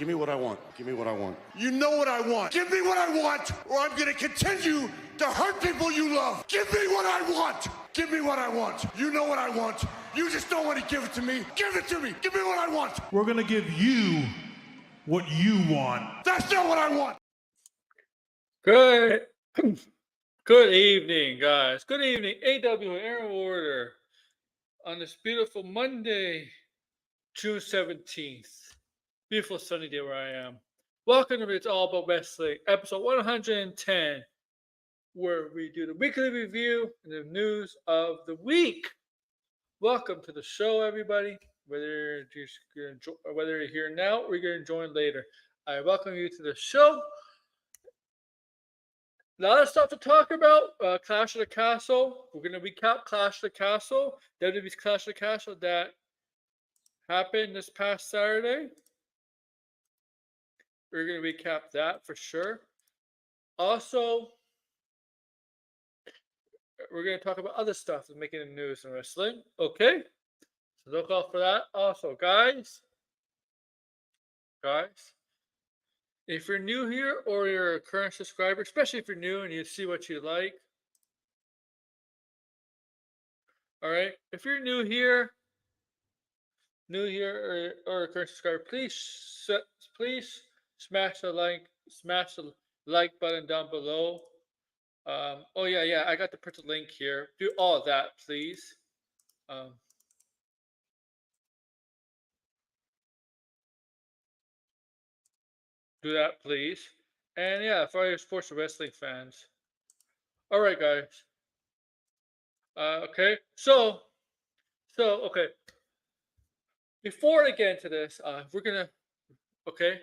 Give me what I want. Give me what I want. You know what I want. Give me what I want, or I'm going to continue to hurt people you love. Give me what I want. Give me what I want. You know what I want. You just don't want to give it to me. Give it to me. Give me what I want. We're going to give you what you want. That's not what I want. Good evening, guys. Good evening, AW Air Order, on this beautiful Monday, June 17th. Beautiful sunny day where I am. Welcome to It's All About Wrestling, episode 110, where we do the weekly review and the news of the week. Welcome to the show, everybody. Whether you're here now or you're going to join later, I welcome you to the show. A lot of stuff to talk about. Clash of the Castle. We're going to recap Clash of the Castle. WWE's Clash of the Castle that happened this past Saturday. We're going to recap that for sure. Also, we're going to talk about other stuff that's making the news in wrestling. Okay? So look out for that. Also, guys, if you're new here or you're a current subscriber, especially if you're new and you see what you like, all right. If you're new here or a current subscriber, please smash the like button down below. Oh yeah, I got to put the link here. Do all of that, please. Do that, please. And yeah, for all your sports and wrestling fans. All right, guys. Okay. So, okay. Before I get into this, we're gonna. Okay.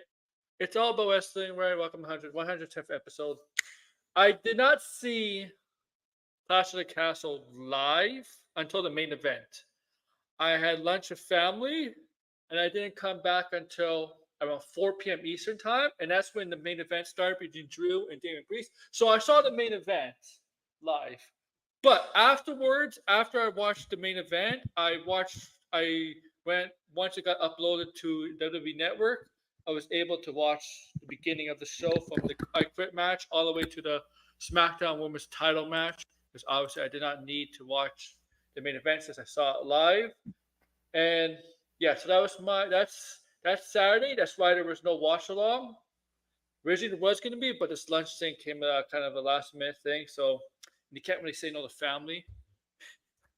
It's all about wrestling, right? Welcome to 110th episode. I did not see Clash of the Castle live until the main event. I had lunch with family, and I didn't come back until around 4 p.m. Eastern time, and that's when the main event started between Drew and Damian Priest. So I saw the main event live. But afterwards, after I watched the main event, once it got uploaded to WWE Network, I was able to watch the beginning of the show from the I Quit match all the way to the Smackdown Women's title match, because obviously I did not need to watch the main event since I saw it live. And yeah, so that's Saturday. That's why there was no watch along. Originally there was going to be, but this lunch thing came kind of a last minute thing, so you can't really say no to family.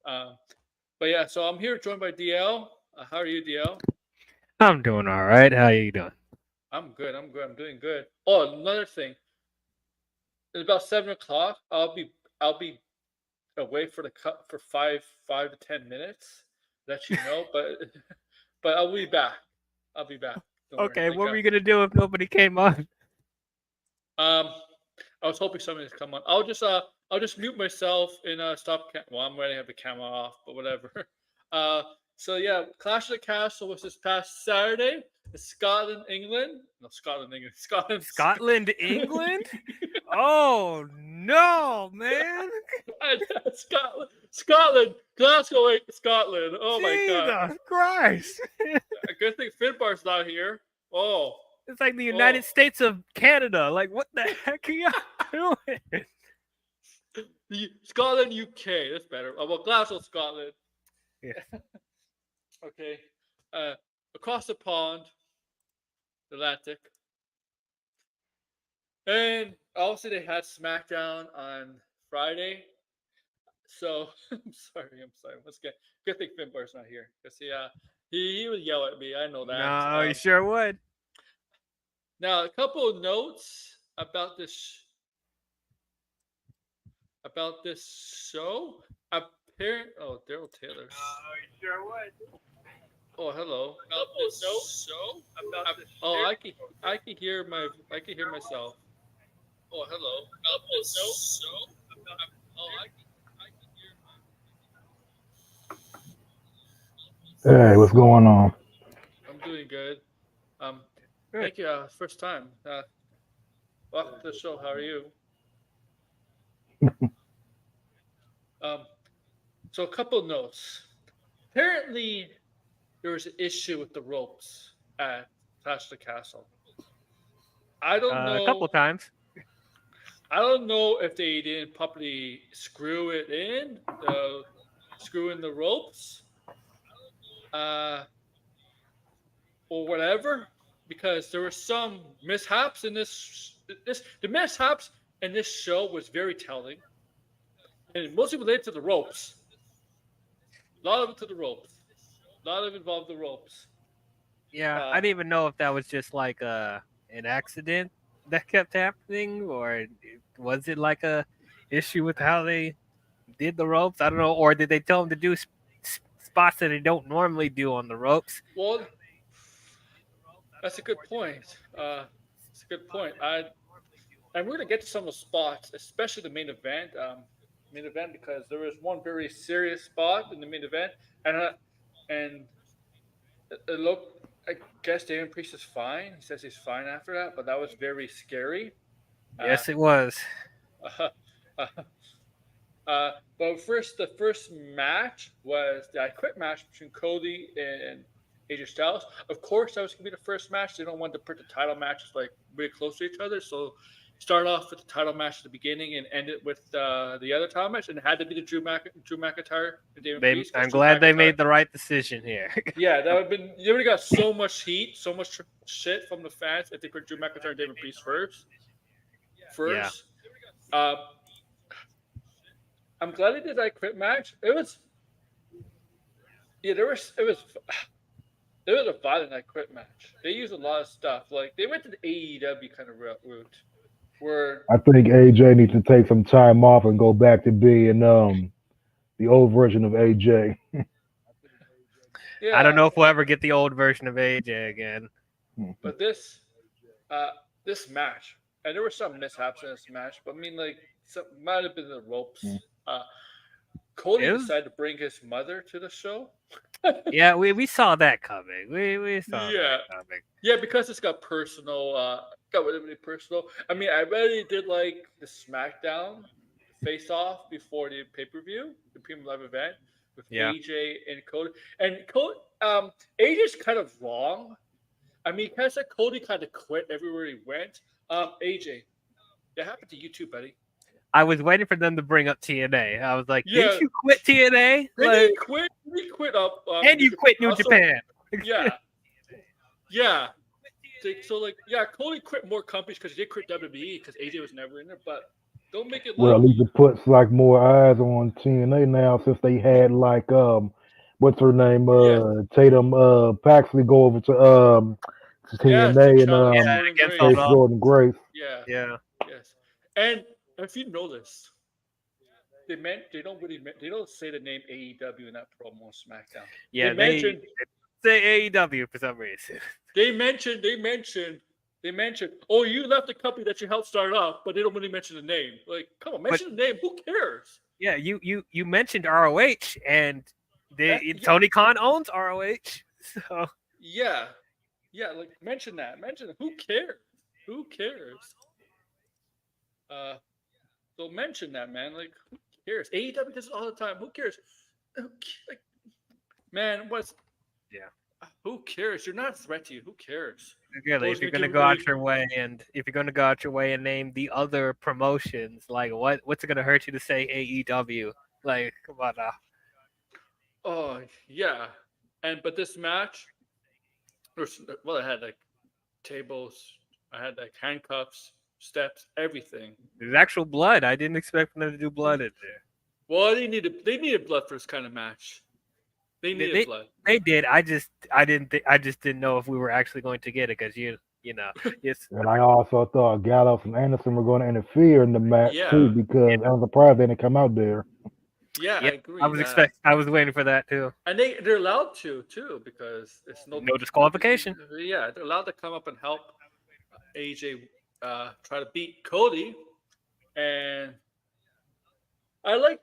But yeah, so I'm here joined by DL. How are you, DL? I'm doing all right. How are you doing? I'm good. I'm doing good. Oh, another thing. It's about 7 o'clock. I'll be away for the cut for 5 to 10 minutes. Let you know, but I'll be back. Don't Okay, worry. what were you gonna do if nobody came on? I was hoping somebody would come on. I'll just mute myself and stop. Well, I'm ready to have the camera off, but whatever. So yeah, Clash of the Castle was this past Saturday in Scotland, England. No, Scotland, England. Scotland, England? Oh no, man! Scotland, Glasgow, Scotland. Oh my God! Jesus Christ! A good thing Finbar's not here. Oh, it's like the United States of Canada. Like, what the heck are you doing? Scotland, UK. That's better. Oh, well, Glasgow, Scotland. Yeah. Okay. Across the pond, the Atlantic. And obviously they had Smackdown on Friday. So I'm sorry. Once again, good thing Finbar's not here, because he would yell at me. I know that. No, he sure would. Now, a couple of notes about this show. Daryl Taylor. He sure would. Oh, hello. About this show. I can hear myself. Oh, hello. About this show. I can hear Hey, what's going on? I'm doing good. Thank you. First time. Welcome to the show. How are you? So a couple notes. Apparently, there was an issue with the ropes at Clash of the Castle. I don't know. A couple of times. I don't know if they didn't properly screw in the ropes, or whatever, because there were some mishaps in the mishaps in this show was very telling, and mostly related to the ropes. A lot of it to the ropes. A lot of it involved the ropes. Yeah, I didn't even know if that was just like an accident that kept happening, or was it like a issue with how they did the ropes? I don't know, or did they tell them to do spots that they don't normally do on the ropes? Well, that's a good point. It's a good point. And we're gonna get to some of the spots, especially the main event. Because there was one very serious spot in the main event, and it looked. I guess Damian Priest is fine. He says he's fine after that, but that was very scary. Yes, it was. But first, the first match was the I Quit match between Cody and AJ Styles. Of course, that was going to be the first match. They don't want to put the title matches like really close to each other, so start off with the title match at the beginning and end it with the other title match, and it had to be the Drew McIntyre and Damian Priest. I'm glad they made the right decision here. Yeah, that would have been. You would have got so much heat, so much shit from the fans if they put Drew McIntyre and Damian Priest first. Yeah. I'm glad they did that Quit match. It was a violent I Quit match. They used a lot of stuff. Like they went to the AEW kind of route. Where I think AJ needs to take some time off and go back to being the old version of AJ. yeah, I don't know if we'll ever get the old version of AJ again. But this match, and there were some mishaps in this match, but I mean, like, some might have been the ropes. Cody decided to bring his mother to the show. Yeah, we saw that coming. We saw that coming. Yeah, because it's got personal. Got really personal. I mean, I really did like the Smackdown face-off before the pay-per-view, the premium live event with AJ and Cody. And AJ's kind of wrong. I mean, kind of said Cody kind of quit everywhere he went. AJ, that happened to you too, buddy. I was waiting for them to bring up TNA. I was like, did you quit TNA? He quit up. And you quit New Japan. Yeah. So, like, Cody quit more companies because he did quit WWE because AJ was never in there. But don't make it well, at least it puts like more eyes on TNA now since they had like what's her name Tatum Paxley go over to TNA and face Jordan Grace. Yeah. Yes. And if you know this, they don't say the name AEW in that promo on SmackDown. Yeah, they say AEW for some reason. They mentioned, oh, you left the company that you helped start up, but they don't really mention the name. Like, come on, mention the name. Who cares? Yeah, you mentioned ROH, and Tony Khan owns ROH. So yeah, like mention that. Who cares? Who cares? So mention that, man. Like, who cares? AEW does it all the time. Who cares? Like, man, who cares? You're not a threat to you. Who cares? Really, if you're gonna go out your way and name the other promotions, like what's it gonna hurt you to say AEW? Like, come on now. Oh yeah, but this match, I had like tables, I had like handcuffs, steps, everything. There's actual blood. I didn't expect them to do blood in there. Well, they needed blood for this kind of match. They needed blood. They did. I just didn't know if we were actually going to get it because you know. Yes. And I also thought Gallows and Anderson were going to interfere in the match too because I was surprised they didn't come out there. Yeah, I agree. I was waiting for that too. And they're allowed to too because it's no disqualification. Yeah, they're allowed to come up and help AJ try to beat Cody, and I like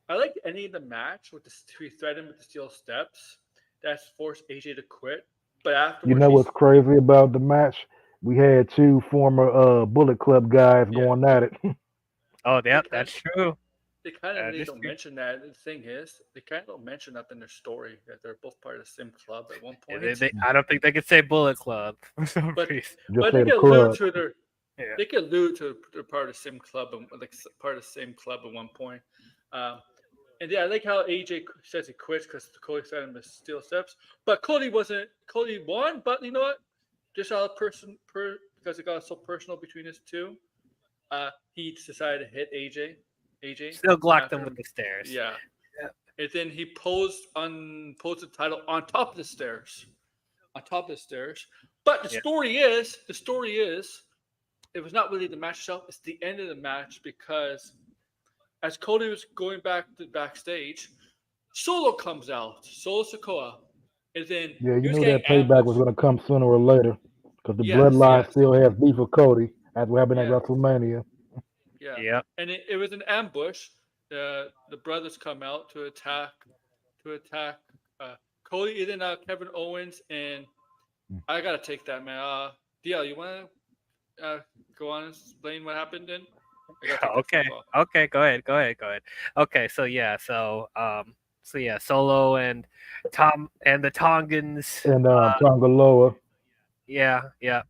the ending of the match with he threatened with the steel steps. That's forced AJ to quit. But afterwards, you know what's crazy about the match? We had two former Bullet Club guys going at it. Oh, yeah, that's true. they kind of This don't mention that. The thing is, they kind of don't mention that in their story that they're both part of the same club at one point. I don't think they could say Bullet Club for some But reason. Just they say the can allude club. to their Yeah. they can allude to they're part of the same club and like part of the same club at one point. And yeah, I like how AJ says he quits because Cody sent him to steal steps. But Cody won. But you know what? Just out of because it got so personal between us two, he decided to hit AJ. Still glocked after them with the stairs. Yeah. Yeah. And then he posed the title on top of the stairs. On top of the stairs. But the story is, it was not really the match itself. It's the end of the match because as Cody was going back to backstage, Solo comes out, Solo Sikoa, and then Yeah, he you was knew getting that payback was ambushed. going to come sooner or later because the Yes, bloodline yes, still has beef with Cody, as what happened at yeah, WrestleMania. yeah. Yep. And it was an ambush. The brothers come out to attack uh, Cody, and then Kevin Owens, and I gotta take that, man. DL, you want to go on and explain what happened then? I gotta take Okay. that phone call. Okay. Go ahead. Okay. So Solo and Tom and the Tongans. And Tongaloa. Yeah. I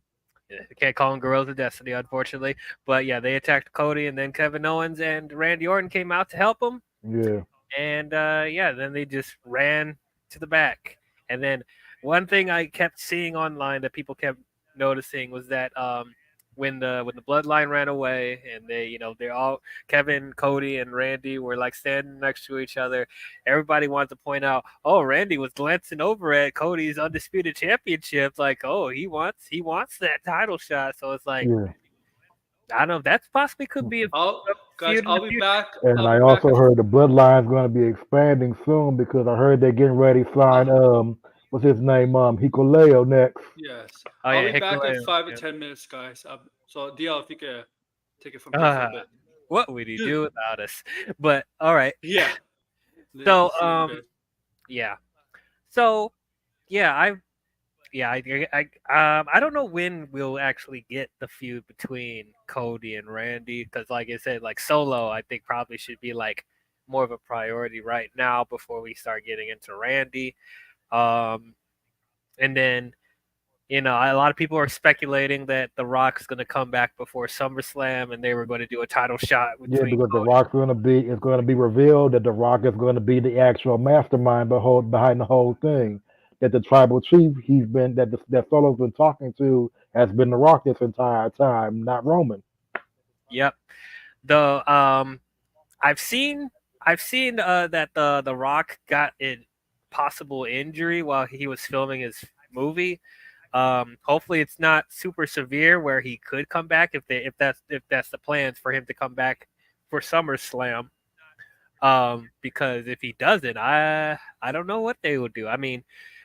can't call them Guerrillas of Destiny, unfortunately. But yeah, they attacked Cody, and then Kevin Owens and Randy Orton came out to help them. Yeah. And then they just ran to the back. And then one thing I kept seeing online that people kept noticing was that when the bloodline ran away and they're all Kevin, Cody, and Randy were like standing next to each other, everybody wanted to point out, oh, Randy was glancing over at Cody's undisputed championship, like, oh, he wants that title shot. So it's like, Yeah. I don't know if that possibly could be a Guys, feud in the I'll be future. back. And I'll I be back. also heard the bloodline's going to be expanding soon because I heard they're getting ready to sign what's his name, Hikuleo next. Yes. Oh, I'll yeah, be back in Hikuleo. 5 to 10 minutes, guys. So, DL, if you could take it from here for a bit. What would he do without us? But all right. Yeah. So See you in a bit. yeah. So yeah, I don't know when we'll actually get the feud between Cody and Randy because, like I said, like Solo, I think probably should be like more of a priority right now before we start getting into Randy. And then a lot of people are speculating that The Rock's going to come back before SummerSlam, and they were going to do a title shot Yeah, between because The Cody. Rock's it's going to be revealed that The Rock is going to be the actual mastermind behind the whole thing. That the tribal chief that Solo's been talking to has been The Rock this entire time, not Roman. Yep. I've seen that the Rock got a possible injury while he was filming his movie. Hopefully it's not super severe where he could come back if that's the plans for him to come back for SummerSlam. Because if he doesn't, I don't know what they will do. I mean,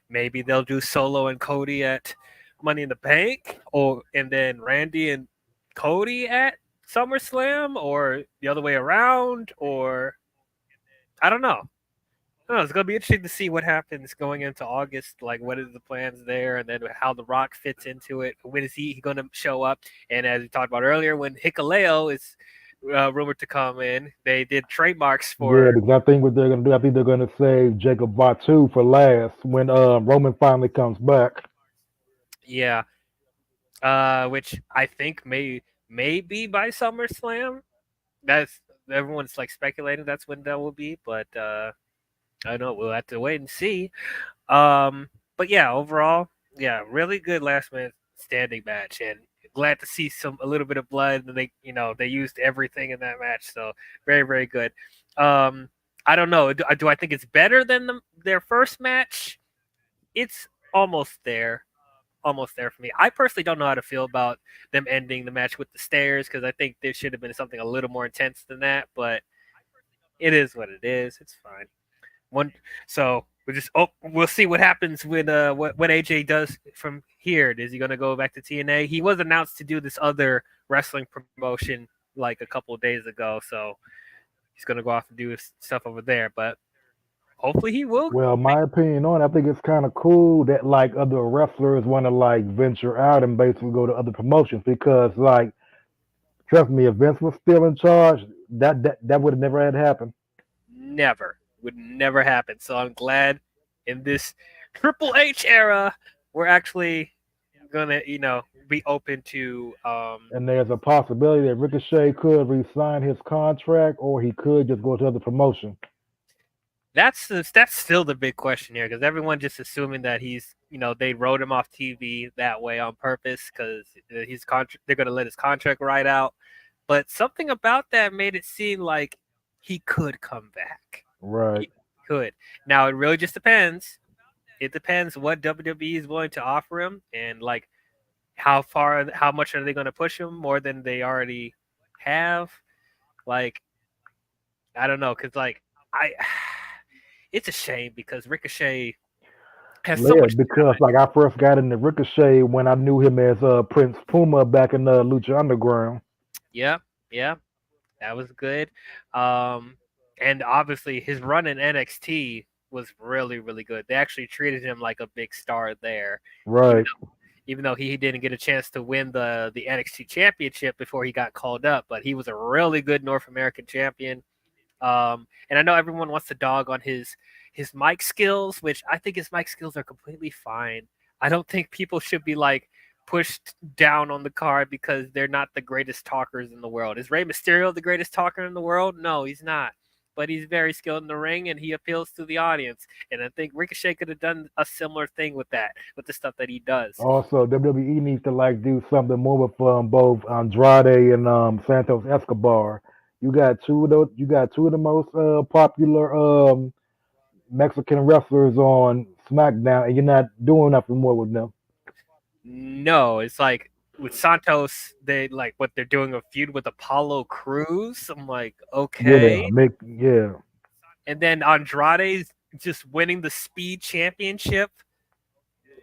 maybe they'll do Solo and Cody at Money in the Bank, and then Randy and Cody at SummerSlam, or the other way around, or I don't know. It's going to be interesting to see what happens going into August. Like, what is the plans there, and then how The Rock fits into it. When is he going to show up? And as we talked about earlier, when Hikuleo is rumored to come in, they did trademarks for. Yeah, because I think what they're going to do, I think they're going to save Jacob Batu for last when Roman finally comes back. Yeah, which I think may be by SummerSlam. That's everyone's like speculating that's when that will be, but I don't know. We'll have to wait and see. But yeah, overall, yeah, really good last minute standing match, and glad to see a little bit of blood. And they used everything in that match, so very, very good. I don't know. Do I think it's better than their first match? It's almost there for me. I personally don't know how to feel about them ending the match with the stairs because I think there should have been something a little more intense than that. But it is what it is. It's fine. So we'll see what happens with what AJ does from here. Is he going to go back to TNA? He was announced to do this other wrestling promotion like a couple of days ago, so he's going to go off and do his stuff over there. But hopefully he will. Well, my opinion on it, I think it's kind of cool that like other wrestlers want to like venture out and basically go to other promotions because like, trust me, if Vince was still in charge, that would have never had happened. Never. Would never happen. So I'm glad in this Triple H era, we're actually gonna, be open to And there's a possibility that Ricochet could re-sign his contract, or he could just go to other promotion. that's still the big question here, because everyone just assuming that he's, they wrote him off TV that way on purpose because they're gonna let his contract ride out. But something about that made it seem like he could come back. Right. He could. Now it really just depends. It depends what WWE is willing to offer him, and like how much are they going to push him more than they already have. Like, I don't know, because like it's a shame because Ricochet has so much because talent. like I first got into Ricochet when I knew him as Prince Puma back in Lucha Underground. Yeah, that was good. And obviously his run in NXT was really, really good. They actually treated him like a big star there. Right. Even though he didn't get a chance to win the NXT championship before he got called up, but he was a really good North American champion. And I know everyone wants to dog on his mic skills, which I think his mic skills are completely fine. I don't think people should be like pushed down on the card because they're not the greatest talkers in the world. Is Rey Mysterio the greatest talker in the world? No, he's not. But he's very skilled in the ring and he appeals to the audience. And I think Ricochet could have done a similar thing with that, with the stuff that he does. Also, WWE needs to like do something more with both Andrade and Santos Escobar. You got two of those. You got two of the most popular Mexican wrestlers on SmackDown, and you're not doing nothing more with them. No, it's like with Santos, they like what they're doing a feud with Apollo Crews. I'm like, okay. Yeah. And then Andrade's just winning the Speed Championship.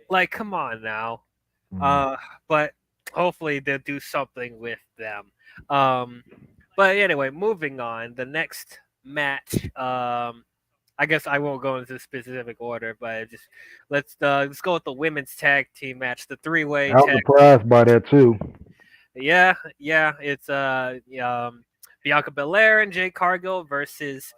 Like, come on now. But hopefully they'll do something with them. But anyway, moving on. The next match. I guess I won't go into specific order, but just let's go with the women's tag team match, the three-way I was tag. surprised by that too. Yeah, it's Bianca Belair and Jade Cargill versus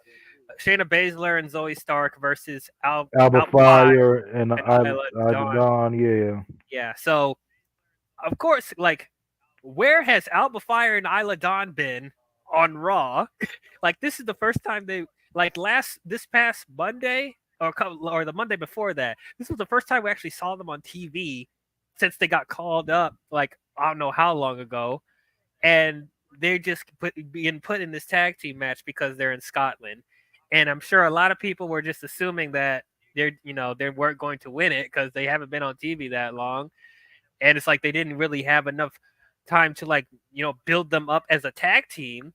Shayna Baszler and Zoe Stark versus Alba Fire and Isla Dawn. Yeah. Yeah, so of course, like, where has Alba Fire and Isla Dawn been on Raw? Like, this is the first time they this past Monday or the Monday before that. This was the first time we actually saw them on TV since they got called up. Like, I don't know how long ago, and they're just being put in this tag team match because they're in Scotland, and I'm sure a lot of people were just assuming that they weren't going to win it because they haven't been on TV that long, and it's like they didn't really have enough time to build them up as a tag team.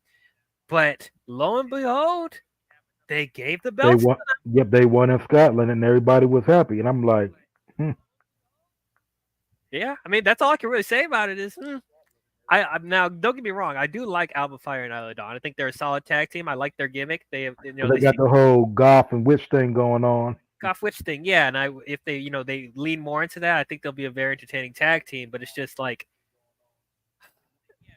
But lo and behold, they gave the They belts. won. Yep, they won in Scotland, and everybody was happy. And I'm like, Yeah, I mean, that's all I can really say about it is, I'm now, don't get me wrong, I do like Alba Fire and Isla Dawn. I think they're a solid tag team. I like their gimmick. They have, they got the whole Goth and Witch thing going on. Goth Witch thing, yeah. And if they, they lean more into that, I think they'll be a very entertaining tag team. But it's just like,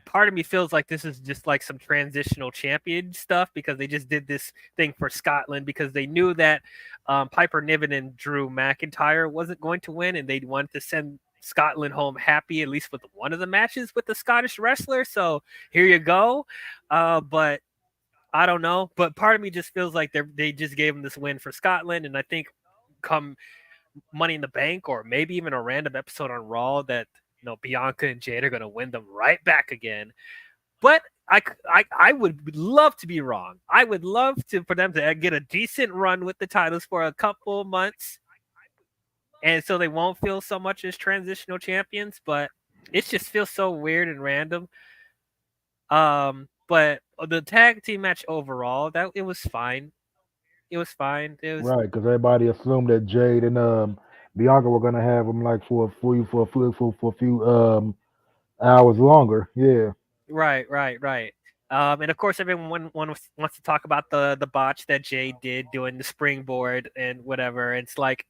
part of me feels like this is just like some transitional champion stuff because they just did this thing for Scotland because they knew that Piper Niven and Drew McIntyre wasn't going to win, and they wanted to send Scotland home happy, at least with one of the matches with the Scottish wrestler. So here you go. But I don't know. But part of me just feels like they just gave them this win for Scotland, and I think come Money in the Bank or maybe even a random episode on Raw that Bianca and Jade are going to win them right back again. But I would love to be wrong. I would love for them to get a decent run with the titles for a couple months, and so they won't feel so much as transitional champions. But it just feels so weird and random. But the tag team match overall, it was fine. It was fine. It was right because everybody assumed that Jade and Bianca were gonna have them like for a few hours longer. Yeah. Right. And of course, everyone wants to talk about the botch that Jade did doing the springboard and whatever. It's like,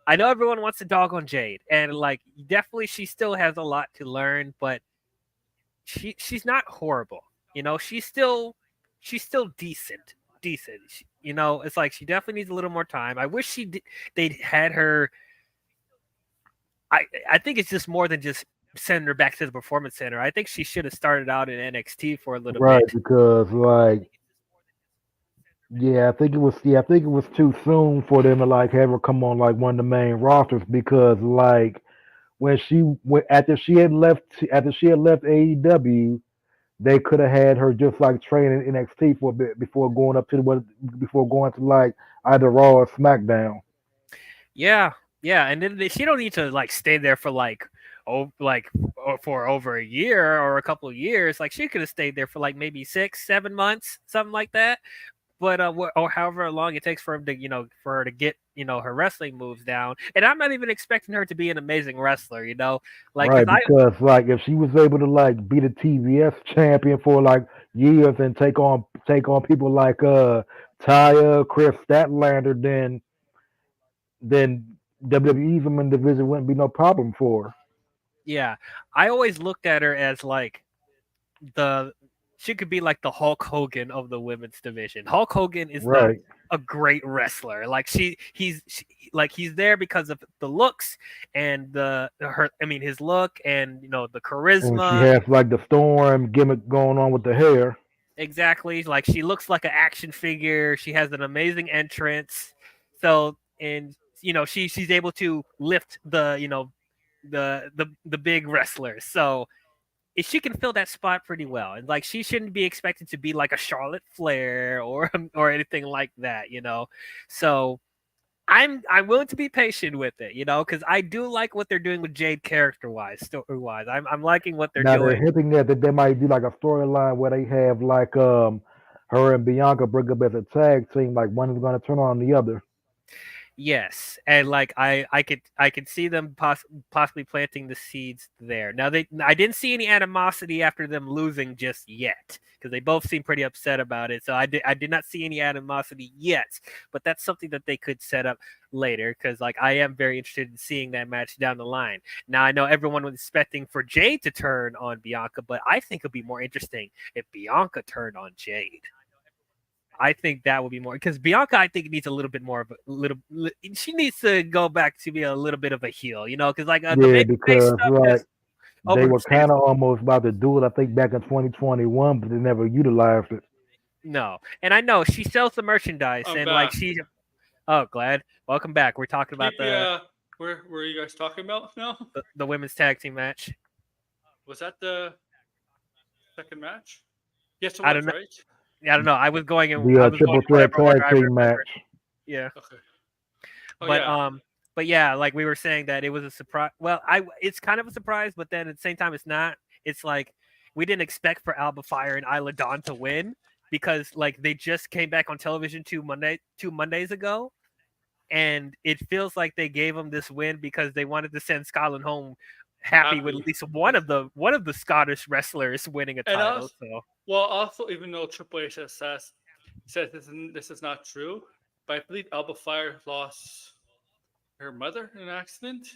I know everyone wants to dog on Jade, and like definitely she still has a lot to learn, but she's not horrible. She's still decent. It's like she definitely needs a little more time. I wish they'd had her. I think it's just more than just sending her back to the performance center. I think she should have started out in NXT for a little Right, bit. because I think it was too soon for them to like have her come on like one of the main rosters because like after she had left AEW, they could have had her just like training NXT for a bit before going to like either Raw or SmackDown. Yeah, and then she don't need to like stay there for for over a year or a couple of years. Like she could have stayed there for like maybe 6-7 months, something like that. But or however long it takes for him to for her to get her wrestling moves down. And I'm not even expecting her to be an amazing wrestler. Like Right, because because like if she was able to like be the TBS champion for like years and take on people like Taya, Chris Statlander, then WWE's women division wouldn't be no problem for her. yeah, I always looked at her as like she could be like the Hulk Hogan of the women's division. Hulk Hogan is not Right. a great wrestler. Like he's there because of the looks and his look and the And she charisma. has like the storm gimmick going on with the hair. Exactly. Like she looks like an action figure. She has an amazing entrance. So and she's able to lift the big wrestlers. So she can fill that spot pretty well, and like she shouldn't be expected to be like a Charlotte Flair or anything like that. So I'm willing to be patient with it, because I do like what they're doing with Jade character wise, story wise. I'm liking what they're Now they're doing. hinting that they might do like a storyline where they have like her and Bianca bring up as a tag team, like one is gonna turn on the other. Yes, and like I could see them possibly planting the seeds there. Now I didn't see any animosity after them losing just yet because they both seem pretty upset about it. So I did not see any animosity yet, but that's something that they could set up later because like I am very interested in seeing that match down the line. Now I know everyone was expecting for Jade to turn on Bianca, but I think it'd be more interesting if Bianca turned on Jade. I think that would be more because Bianca, I think, needs a little bit more of a little. She needs to go back to be a little bit of a heel, because like the Yeah, babyface because stuff like is they were overstays. kind of almost about to do it, I think, back in 2021, but they never utilized it. No, and I know she sells the merchandise, I'm and like back. she. Oh, glad. Welcome back. We're talking about Where are you guys talking about now? the women's tag team match. Was that the second match? Yes, it I was, don't know. right? I don't know. I was going The triple in threat whatever order tag I team match. remembered. Yeah. Okay. Oh But yeah. but yeah, like we were saying that it was a surprise. Well, it's kind of a surprise, but then at the same time, it's not. It's like we didn't expect for Alba Fire and Isla Dawn to win because like they just came back on television 2 Mondays ago, and it feels like they gave them this win because they wanted to send Scotland home happy with at least one of the Scottish wrestlers winning a And title. also, even though Triple H says this is not true, but I believe Alba Fire lost her mother in an accident.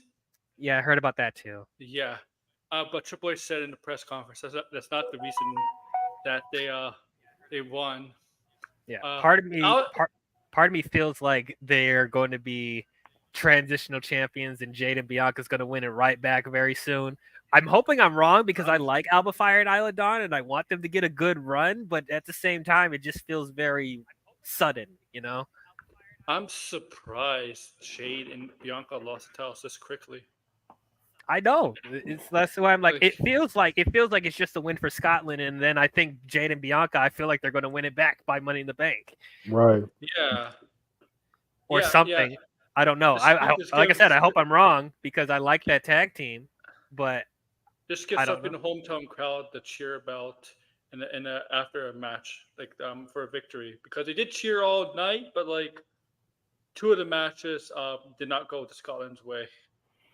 Yeah, I heard about that too. Yeah, but Triple H said in the press conference that's not the reason that they won. Yeah, Uh, part of me Al- part of me feels like they're going to be transitional champions and Jade and Bianca's going to win it right back very soon. I'm hoping I'm wrong because I like Alba Fire and Isla Dawn and I want them to get a good run, but at the same time, it just feels very sudden. I'm surprised Jade and Bianca lost the titles this quickly. I know. That's why I'm like, Like- it feels like it's just a win for Scotland, and then I think Jade and Bianca, I feel like they're going to win it back by Money in the Bank Right. Yeah. or Yeah, something. yeah. I don't know. Like I said, I hope I'm wrong because I like that tag team, but This I gets don't up in know. the hometown crowd to cheer about and after a match, like for a victory, because they did cheer all night, but like two of the matches did not go to Scotland's way,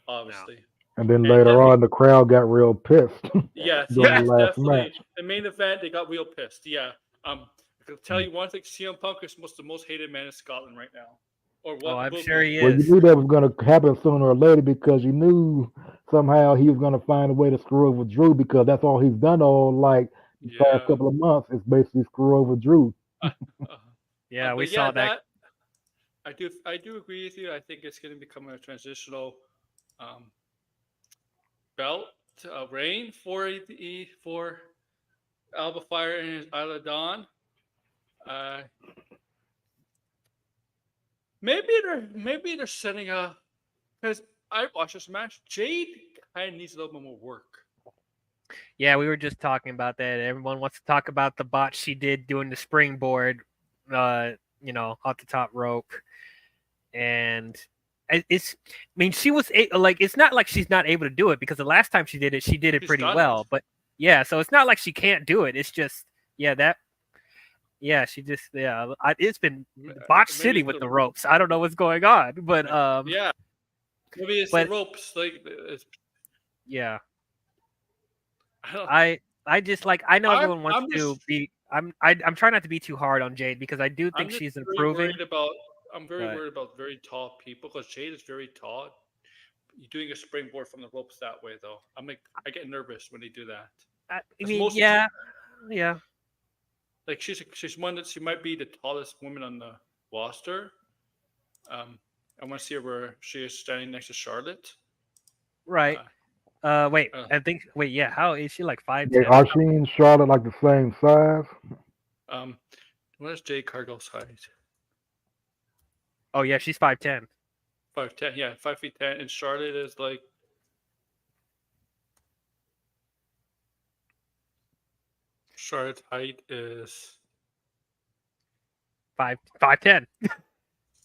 obviously. And then And later definitely- on, the crowd got real pissed. Yes, During yes, the last definitely. match. The main event, they got real pissed. Yeah. I can tell you one thing: CM Punk is the most hated man in Scotland right now. or what? I'm will sure be. he Well, you is. knew that was going to happen sooner or later because you knew somehow he was going to find a way to screw over Drew because that's all he's done all like the past Yeah. couple of months is basically screw over Drew. Uh, Yeah, we but yeah, saw that. I do agree with you. I think it's going to become a transitional um, belt reign for Alba Fire and Isla Dawn. Uh, maybe they're setting up because I watched this match. Jade kind of needs a little bit more work. Yeah, we were just talking about that. Everyone wants to talk about the botch she did doing the springboard, off the top rope. And it's, I mean, she was like, it's not like she's not able to do it because the last time she did it She's pretty done well. it. But yeah, so it's not like she can't do it. It's just, she just, it's been botch Maybe city it's with the ropes. I don't know what's going on, but yeah, maybe it's but the ropes. Like, yeah, I don't. I just like, I know everyone wants I'm to just be. I'm trying not to be too hard on Jade because I do think I'm just she's very improving. worried about. I'm very But worried about very tall people because Jade is very tall. You're doing a springboard from the ropes that way, though. I get nervous when they do that. I It's mean, most yeah. like she's one that she might be the tallest woman on the roster. I want to see her where she is standing next to Charlotte. Right. Wait. Uh, I think. Wait. Yeah. How is she like 5'10"? Yeah, are she and Charlotte like the same size? what is Jade Cargill's height? Oh yeah, she's 5'10". 5'10". Yeah, 5'10", and Charlotte is like. Charlotte's height is 5'10".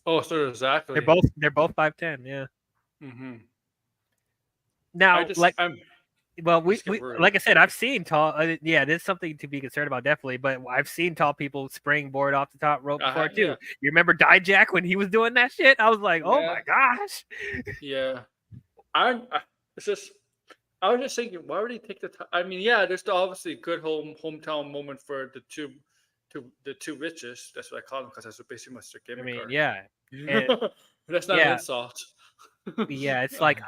oh, so exactly. They're both 5'10". Yeah. Mm-hmm. Now, we worried. like I said, I've seen tall. There's something to be concerned about, definitely. But I've seen tall people springboard off the top rope before too. Yeah. You remember Dijak when he was doing that shit? I was like, oh Yeah. my gosh. Yeah, it's just. I was just thinking, why would he take the time? I mean, yeah, there's obviously a good hometown moment for the two richest. That's what I call them because that's basically what's their I gimmick. mean, are. yeah. And, That's not an insult. yeah, it's like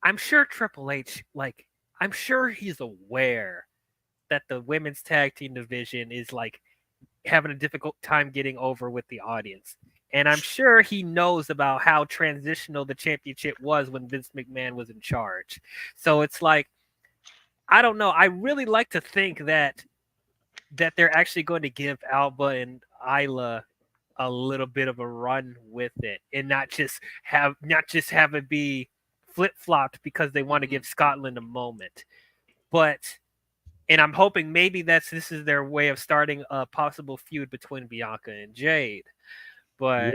I'm sure Triple H, like, I'm sure he's aware that the women's tag team division is like having a difficult time getting over with the audience. And I'm sure he knows about how transitional the championship was when Vince McMahon was in charge. So it's like, I don't know. I really like to think that they're actually going to give Alba and Isla a little bit of a run with it and not just have it be flip-flopped because they want to give Scotland a moment. And I'm hoping maybe this is their way of starting a possible feud between Bianca and Jade. But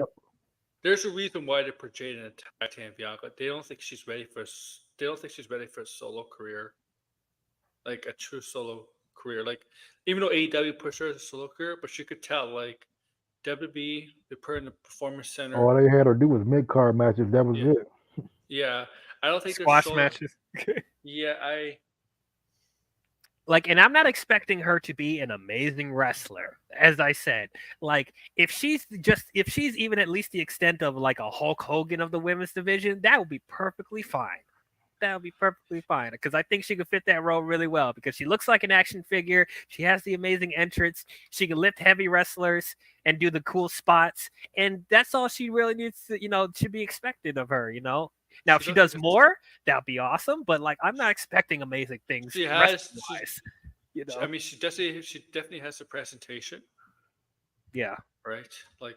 there's a reason why they put Jade in a tag team Bianca. They don't think she's ready for a solo career, like a true solo career. Like even though AEW pushed her as a solo career, but she could tell like WWE they put her in the performance center. All they had her do was mid-card matches. That was it. Yeah, I don't think squash matches. Yeah, and I'm not expecting her to be an amazing wrestler. As I said, like if she's even at least the extent of like a Hulk Hogan of the women's division, that would be perfectly fine. That would be perfectly fine because I think she could fit that role really well because she looks like an action figure. She has the amazing entrance. She can lift heavy wrestlers and do the cool spots. And that's all she really needs to, should be expected of her, Now, if she does more, that'd be awesome. But like, I'm not expecting amazing things. She has, I mean, she definitely has the presentation. Yeah. Right. Like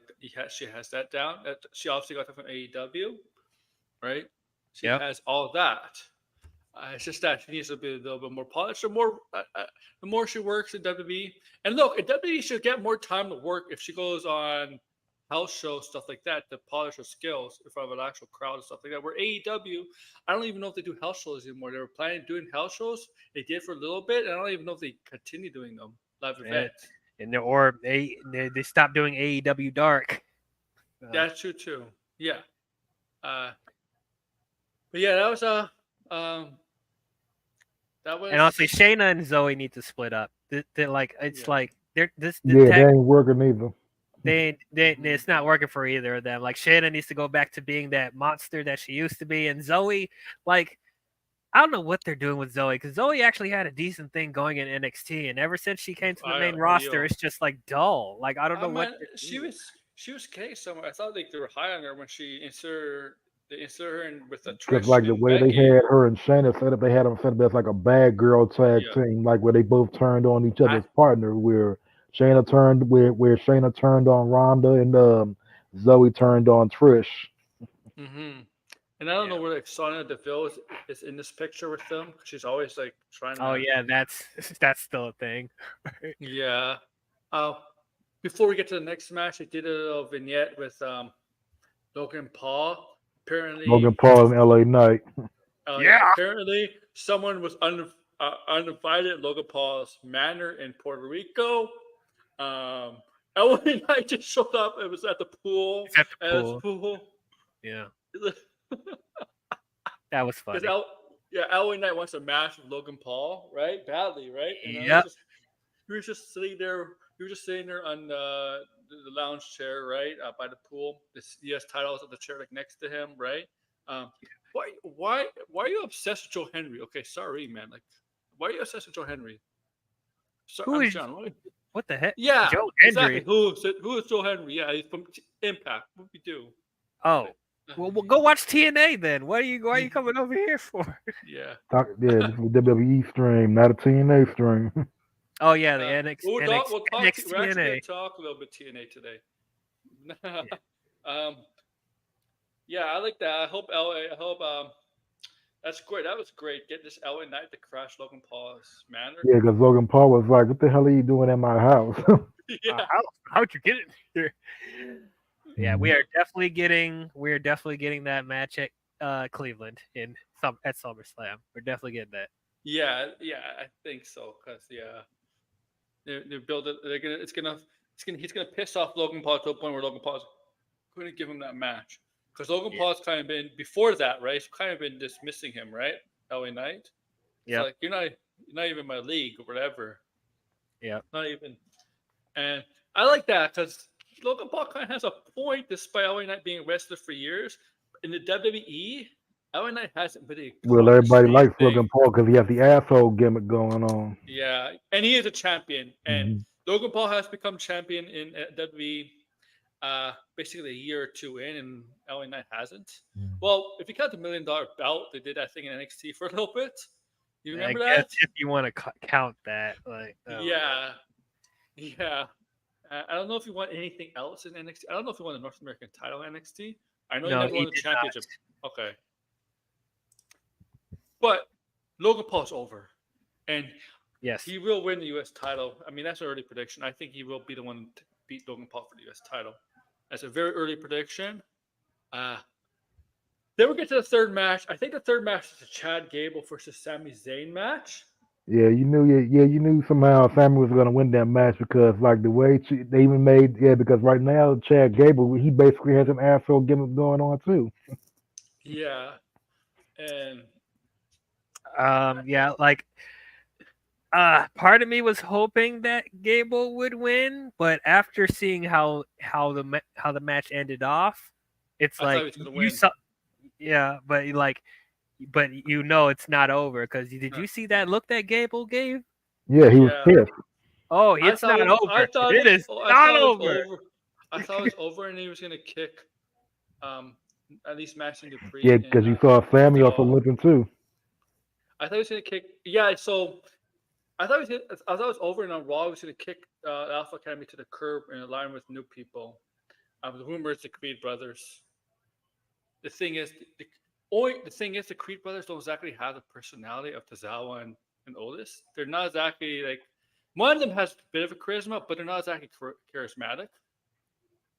she has that down. She obviously got that from AEW. Right. She has all of that. It's just that she needs to be a little bit more polished. The more she works in WWE, and look, WWE should get more time to work if she goes on house shows, stuff like that, to polish her skills in front of an actual crowd and stuff like that. Where AEW, I don't even know if they do house shows anymore. They were planning on doing house shows. They did for a little bit, and I don't even know if they continue doing them live events. And they stopped doing AEW Dark. That's true too. Yeah. But yeah, that was And honestly, Shayna and Zoe need to split up. They're like, it's like they ain't working either. it's not working for either of them. Like Shayna needs to go back to being that monster that she used to be, and Zoe, like I don't know what they're doing with Zoe because Zoe actually had a decent thing going in NXT, and ever since she came to the main roster, it's just like dull. Like I don't know what she was getting somewhere. I thought like they were high on her when they inserted her in with the Trish. Because like the way they had her and Shayna set up, they had them set up as like a bad girl tag team, like where they both turned on each other's partner. Where Shayna turned on Ronda and Zoe turned on Trish. Mm-hmm. And I don't know where like Sonya Deville is in this picture with them. She's always like trying to. Oh yeah, that's still a thing. Yeah. Before we get to the next match, they did a little vignette with Logan Paul. Apparently, Logan Paul and LA Knight. Apparently, someone was uninvited at Logan Paul's manor in Puerto Rico. LA Knight just showed up. It was at the pool. Pool. Yeah. That was funny. LA Knight wants a match with Logan Paul, right? Badly, right? Yeah. He was just sitting there. He was just sitting there on the lounge chair, right, by the pool. The US titles on the chair, like next to him, right? Why are you obsessed with Joe Henry? Okay, sorry, man. Like, why are you obsessed with Joe Henry? Sorry, John. What the heck? Yeah, Joe Henry. Exactly. Who is Joe Henry? Yeah, he's from Impact. What do we do? Oh. Well, go watch TNA then. Why are you coming over here for? Yeah. This is a WWE stream, not a TNA stream. Oh yeah, the NXT. We're actually TNA. going to talk a little bit TNA today. Yeah, I like that. I hope that's great. That was great. Get this LA Knight to crash Logan Paul's manor. Yeah, because Logan Paul was like, "What the hell are you doing in my house?" Yeah. How'd you get it here? Yeah, we are definitely getting that match at Cleveland at SummerSlam. We're definitely getting that. Yeah, I think so. Cause they're building. He's gonna piss off Logan Paul to a point where Logan Paul's going to give him that match. Because Logan Paul's kind of been before that, right? He's kind of been dismissing him, right? LA Knight. Yeah. Like you're not even my league or whatever. Yeah. Not even. And I like that because Logan Paul kind of has a point, despite LA Knight being a wrestler for years. In the WWE, LA Knight hasn't really. Well, everybody likes Logan Paul because he has the asshole gimmick going on. Yeah, and he is a champion. And Logan Paul has become champion in WWE basically a year or two in, and LA Knight hasn't. Well, if you count the $1 million belt, they did that thing in NXT for a little bit. You remember that? If you want to count that, like yeah. I don't know if he won anything else in NXT. I don't know if he won the North American title in NXT. I know he never won the championship. Not. Okay. But Logan Paul's over. And yes, he will win the U.S. title. I mean, that's an early prediction. I think he will be the one to beat Logan Paul for the U.S. title. That's a very early prediction. Then we get to the third match. I think the third match is a Chad Gable versus Sami Zayn match. Yeah, you knew somehow Sami was going to win that match because, like, the way they even made, because right now, Chad Gable, he basically has an asshole gimmick going on, too. Yeah. And. Part of me was hoping that Gable would win, but after seeing how the match ended off, it's like you saw, but it's not over because did you see that look that Gable gave? Yeah, he was pissed. Oh, it's not over. It is not over. I thought it was over, and he was gonna kick, at least Maxine Dupree. Yeah, because you saw Sami also limping too. I thought he was gonna kick. Yeah, so. I thought it was over, and on Raw, he was going to kick Alpha Academy to the curb and align with new people. The rumors, the Creed brothers. The thing is, the Creed brothers don't exactly have the personality of Tozawa and Otis. They're not exactly like one of them has a bit of a charisma, but they're not exactly charismatic.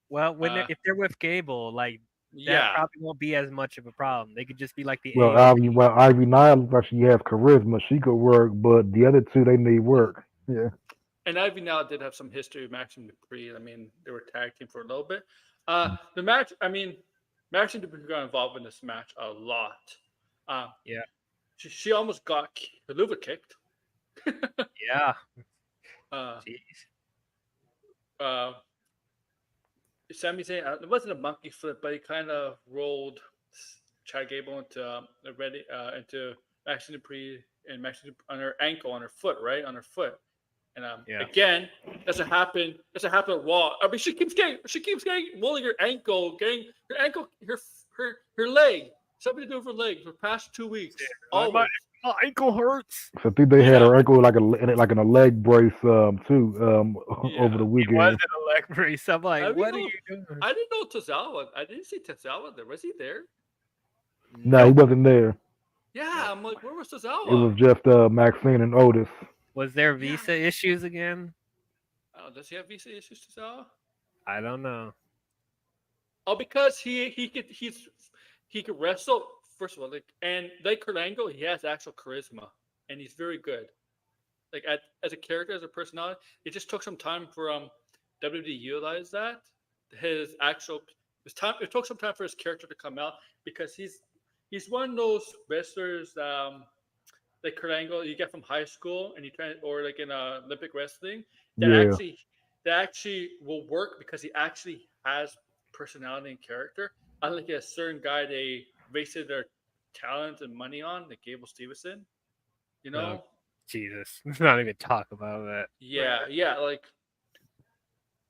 Well, if they're with Gable, like. That probably won't be as much of a problem. They could just be like the. Ivy Nile looks like she has charisma. She could work, but the other two they need work. Yeah. And Ivy Nile did have some history with Maxine Dupree. I mean, they were tag team for a little bit. The match. I mean, Maxine Dupree got involved in this match a lot. Yeah. She almost got Luva kicked. Yeah. Jeez. Sami Zayn, it wasn't a monkey flip, but he kind of rolled Chad Gable into Maxine Dupree and Maxine on her ankle, on her foot, right on her foot. And again, doesn't happen at Raw. I mean, she keeps getting rolling her ankle, her leg. Something to do with her leg for the past 2 weeks. My ankle hurts. So I think they had her ankle like in a leg brace too over the It weekend. wasn't a leg brace. I'm like, what are you doing? I didn't know Tozawa. I didn't see Tozawa there. Was he there? No, he wasn't there. Yeah, I'm like, where was Tozawa? It was just Maxine and Otis. Was there visa issues again? Oh, does he have visa issues, Tozawa? I don't know. Oh, because he could wrestle. First of all, like Kurt Angle, he has actual charisma, and he's very good. Like as a character, as a personality, it just took some time for WWE to utilize that. It took some time for his character to come out because he's one of those wrestlers like Kurt Angle you get from high school and or like in Olympic wrestling that actually will work because he actually has personality and character. Unlike a certain guy they wasted their talent and money on, like Gable Stevenson, you know. Jesus, let's not even talk about that. Yeah, like,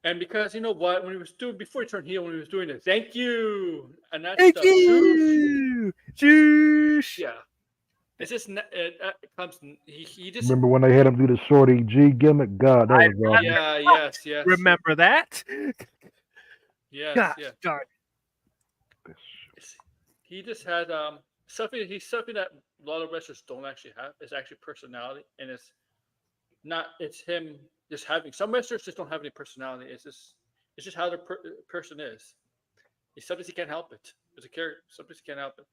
and because you know what, when he was doing before he turned heel, when he was doing the thank you and that Thank stuff, you, Juice. Yeah, it's just it comes. He just remember when they had him do the Shorty G gimmick. God, that was awesome. Yes. Remember that? Yes, Gosh, yeah. darn. He just had something. He's something that a lot of wrestlers don't actually have. It's actually personality, and it's not. It's him just having. Some wrestlers just don't have any personality. It's just how the person is. Sometimes he can't help it. As a character, sometimes he can't help it.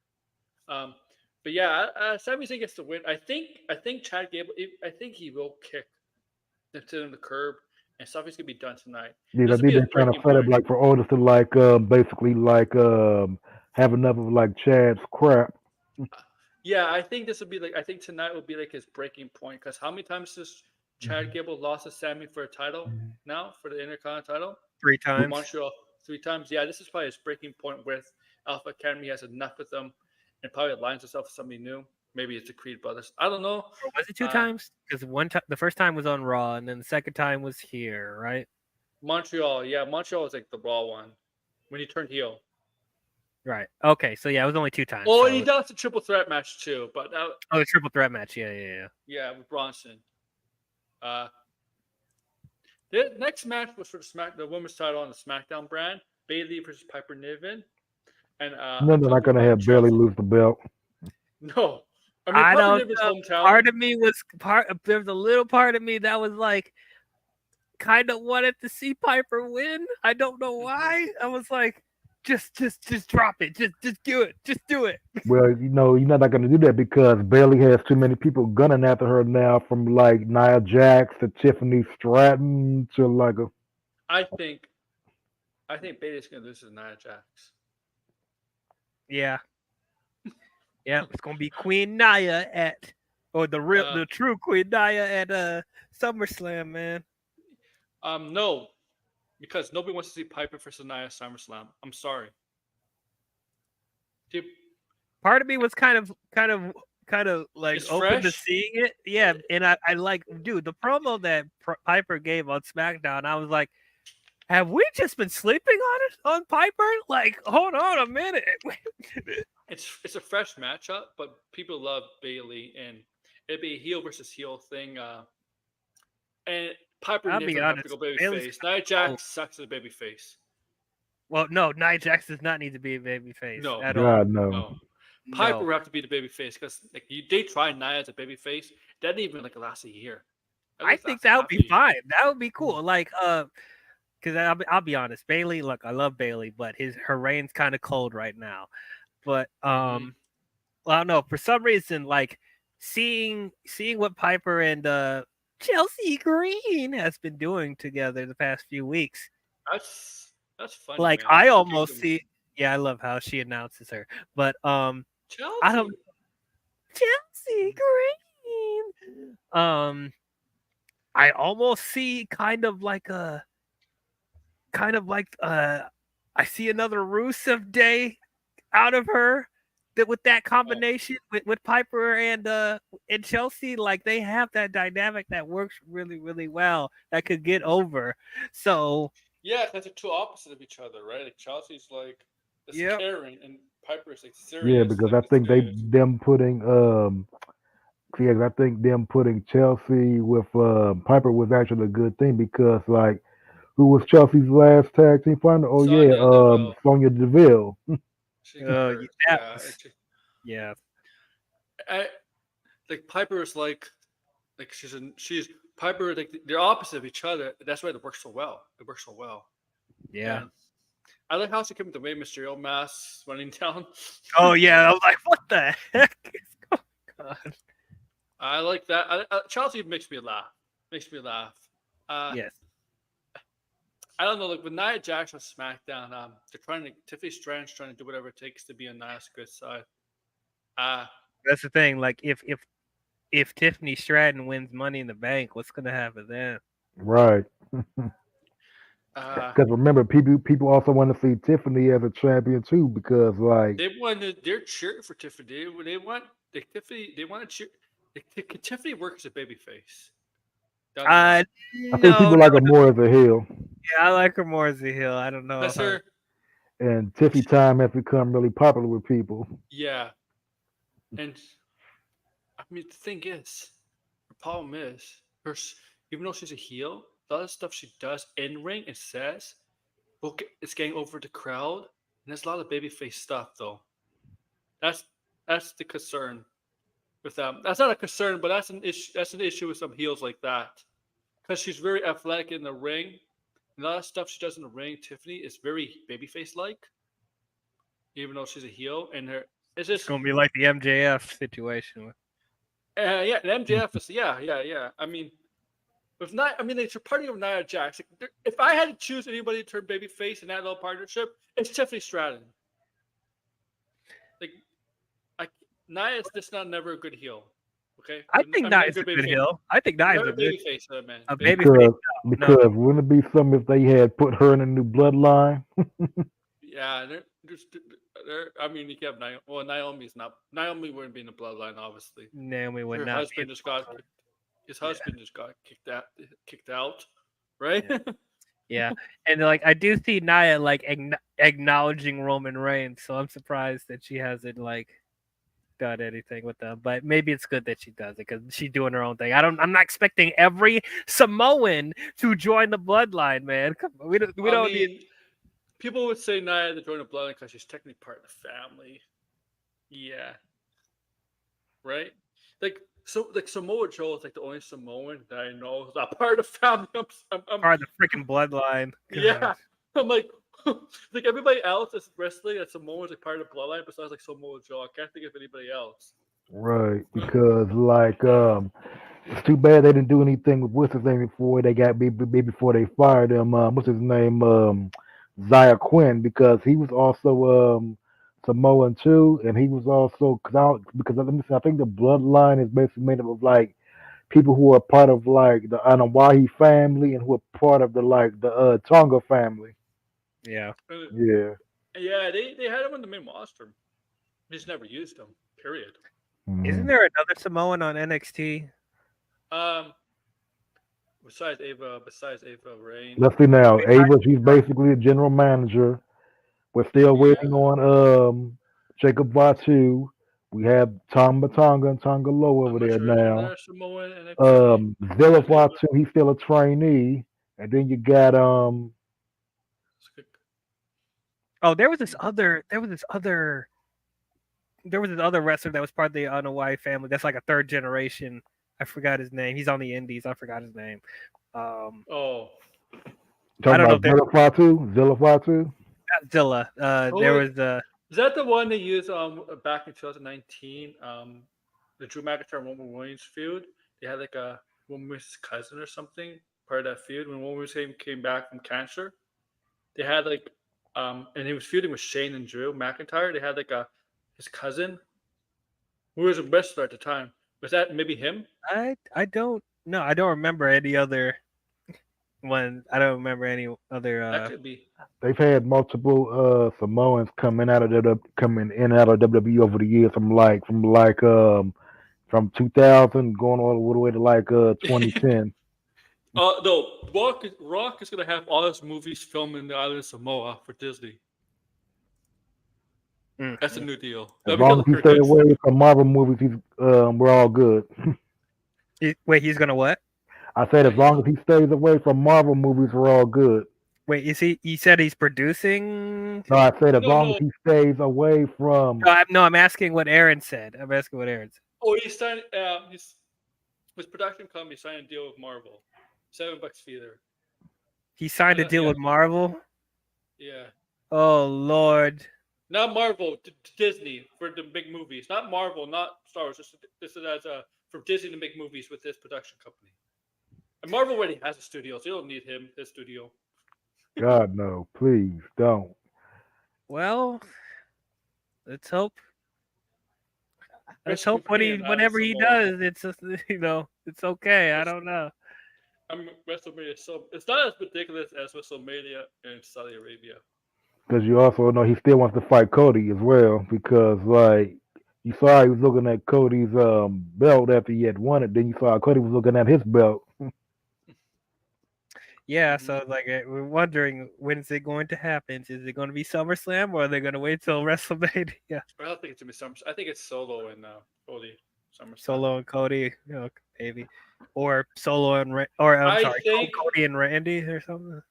But yeah, Sami Zayn gets the win. I think Chad Gable. I think he will kick to the curb, and something's gonna be done tonight. Yeah, I think they're trying to set up like for Otis to like basically like have enough of like Chad's crap. Yeah, I think this would be like. I think tonight will be like his breaking point because how many times has Chad Gable lost to Sami for a title now for the Intercontinental title? 3 times. Montreal 3 times. Yeah, this is probably his breaking point with Alpha Academy has enough with them and probably aligns himself with somebody new. Maybe it's the Creed brothers. I don't know. Or was it 2 times? Because one time, the first time was on Raw, and then the second time was here, right? Montreal, yeah, Montreal was like the Raw one when he turned heel. Right. Okay. So yeah, it was only 2 times. Oh, so and he lost a triple threat match too, but the triple threat match. Yeah. Yeah, with Bronson. The next match was for the women's title on the Smackdown brand: Bayley versus Piper Niven. And no, they're not gonna have Bayley lose the belt. No, I mean I Piper don't Niven's know. hometown. Part of me was there was a little part of me that was like, kind of wanted to see Piper win. I don't know why. I was like, just drop it. Just do it. Just do it. Well, you know, you're not going to do that because Bayley has too many people gunning after her now, from like Nia Jax to Tiffany Stratton to like a. I think Bayley's going to lose to Nia Jax. Yeah. Yeah, it's gonna be Queen Nia the true Queen Nia at SummerSlam, man. No, because nobody wants to see Piper versus Nia at SummerSlam. I'm sorry. Dude, part of me was kind of like it's open fresh. To seeing it. Yeah, and I like, dude, the promo that Piper gave on SmackDown, I was like, have we just been sleeping on it on Piper? Like, hold on a minute. It's a fresh matchup, but people love Bayley, and it'd be a heel versus heel thing. And Piper I'll never be have honest, to go baby Bayley's face. Nia Jax sucks as a baby face. Well, no, Nia Jax does not need to be a baby face. No, at God, all. no. Piper would have to be the baby face because like they tried Nia as a baby face. That didn't even like last a year. I think that would be fine. That would be cool. Like, because I'll be honest, Bayley. Look, I love Bayley, but her reign's kind of cold right now. But well, I don't know. For some reason, like seeing what Piper and Chelsea Green has been doing together the past few weeks. That's funny. Like, man. I almost see. Yeah, I love how she announces her. But Chelsea. I don't. Chelsea Green. I almost see kind of like I see another Rusev Day out of her. That with that combination with Piper and Chelsea, like they have that dynamic that works really, really well. That could get over. So yeah, because they're two opposites of each other, right? Like Chelsea's like this yep. caring, and Piper's like serious. Yeah, because like, I think serious. them putting I think them putting Chelsea with Piper was actually a good thing because like who was Chelsea's last tag team partner? Oh Sonya Deville. Sonya Deville. She got hurt. Yeah. I, like Piper is like she's Piper like they're opposite of each other. That's why it works so well. It works so well. Yeah. And I like how she came with the Rey Mysterio mask running down. Oh yeah, I was like, what the heck is going on? I like that. Chelsea makes me laugh. Yes. I don't know. Like with Nia Jax on SmackDown, Tiffany Stratton's trying to do whatever it takes to be on Nia's good side. That's the thing. Like if Tiffany Stratton wins Money in the Bank, what's gonna happen then? Right. Because remember, people also want to see Tiffany as a champion too. Because like they're cheering for Tiffany. They want Tiffany. They want to cheer. Tiffany works as a babyface. I think people like her more as a heel. Yeah, I like her more as a heel. I don't know. That's her. And Tiffy time has become really popular with people. Yeah. And I mean, the thing is, the problem is, even though she's a heel, the other stuff she does in ring and says, it's getting over the crowd. And there's a lot of babyface stuff, though. That's the concern with them. That's not a concern, but that's an issue. That's an issue with some heels like that, because she's very athletic in the ring. And a lot of stuff she does in the ring, Tiffany, is very babyface like, even though she's a heel. And it's just gonna be like the MJF situation. Yeah, the MJF is yeah. I mean, it's a party of Nia Jax. Like, if I had to choose anybody to turn babyface in that little partnership, it's Tiffany Stratton. Like, Nia is just never a good heel. Okay, I think Nia is a good heel. I think Nia is a good babyface, man. Because wouldn't it be something if they had put her in a new bloodline? Yeah, I mean, you can have Naomi. Well, Naomi wouldn't be in the bloodline, obviously. Naomi would Her not. husband just got kicked out, right? Yeah, and like I do see Nia like acknowledging Roman Reigns, so I'm surprised that she hasn't like done anything with them. But maybe it's good that she does it because she's doing her own thing. I'm not expecting every Samoan to join the bloodline, man. We don't need. People would say Nia to join the bloodline because she's technically part of the family. Yeah. Right? Like Samoa Joe is like the only Samoan that I know is not part of the family. I'm part of the freaking bloodline. God. Yeah. I'm like everybody else is wrestling and Samoa's like part of the bloodline besides like Samoa Joe. I can't think of anybody else. Right. Because like it's too bad they didn't do anything with what's his name before they got before they fired him. What's his name? Zaya Quinn, because he was also Samoan too, and he was also I think the bloodline is basically made up of like people who are part of like the Anawahi family and who are part of the Tonga family. Yeah. Yeah. Yeah, they had him on the main roster. They just never used him. Period. Mm-hmm. Isn't there another Samoan on NXT? Besides Ava Rain. Let's see now. Ava, she's basically a general manager. We're still waiting on Jacob Vatu. We have Tonga and Tonga Low over there now. Zilla Vatu, he's still a trainee. And then you got there was this other wrestler that was part of the Anoa'i family. That's like a third generation. I forgot his name. He's on the Indies. I forgot his name. I don't know. Zilla Fatu? Not Zilla. There was Is that the one they used back in 2019? The Drew McIntyre and Roman Reigns feud. They had like a woman's cousin or something part of that feud when Roman Reigns came back from cancer. They had like and he was feuding with Shane and Drew McIntyre. They had like his cousin who was a wrestler at the time. Was that maybe him? I don't know. I don't remember any other one. I don't remember any other. That could be. They've had multiple Samoans coming out of coming in and out of WWE over the years from 2000 going all the way to like 2010. No, Rock is gonna have all his movies filmed in the island of Samoa for Disney. That's a new deal. As long as he stays away from Marvel movies, we're all good. Wait, he's gonna what? I said as long as he stays away from Marvel movies, we're all good. Wait, is he? He said he's producing. No, I said as long as he stays away from. No, I'm asking what Aaron said. Oh, he signed. His production company signed a deal with Marvel. $7 feeder. He signed a deal with Marvel. Yeah. Oh Lord. Not Marvel, Disney for the big movies. Not Marvel, not Star Wars. This is as for Disney to make movies with this production company. And Marvel already has a studio, so you don't need his studio. God no, please don't. Well, let's hope. Let's hope whenever he does, it's just, it's okay. I don't know. WrestleMania, so it's not as ridiculous as WrestleMania in Saudi Arabia. Because you also know he still wants to fight Cody as well. Because like you saw he was looking at Cody's belt after he had won it. Then you saw Cody was looking at his belt. Yeah, so like we're wondering when is it going to happen? Is it going to be SummerSlam or are they going to wait till WrestleMania? I don't think it's gonna be SummerSlam. I think it's Solo and Cody. SummerSlam. Solo and Cody, maybe, or Solo and Cody and Randy or something.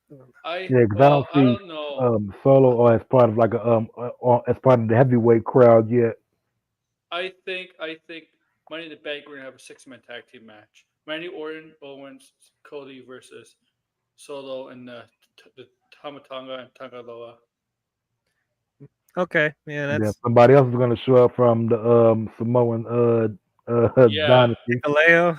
I don't know. Solo as part of like as part of the heavyweight crowd yet. I think Money in the Bank we're gonna have a 6-man tag team match. Randy Orton, Owens, Cody versus Solo and the Tamatonga and Tangaloa. Okay, that's somebody else is going to show up from the Samoan dynasty. Hikuleo,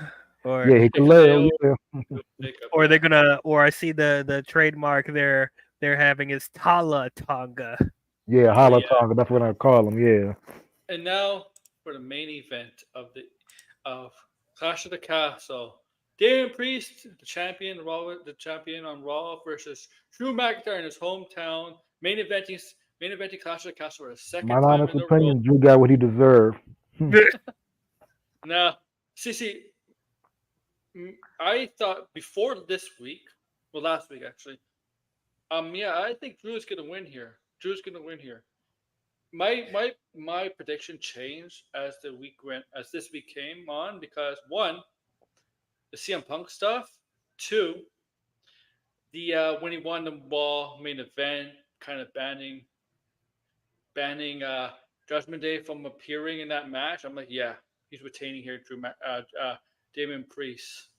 or they're gonna, or I see the trademark they're having is Tala Tonga. Yeah, Hala Tonga. That's what I call them. Yeah. And now for the main event of Clash of the Castle. Damian Priest, the champion on Raw versus Drew McIntyre in his hometown, main eventing Clash of the Castle for a second time. My honest opinion, Drew got what he deserved. Now, see, I thought before this week, last week actually, I think Drew's gonna win here. My prediction changed as this week came on because one, the CM Punk stuff. Two, the when he won the Raw main event, kind of banning Judgment Day from appearing in that match. I'm like, yeah, he's retaining here Damian Priest.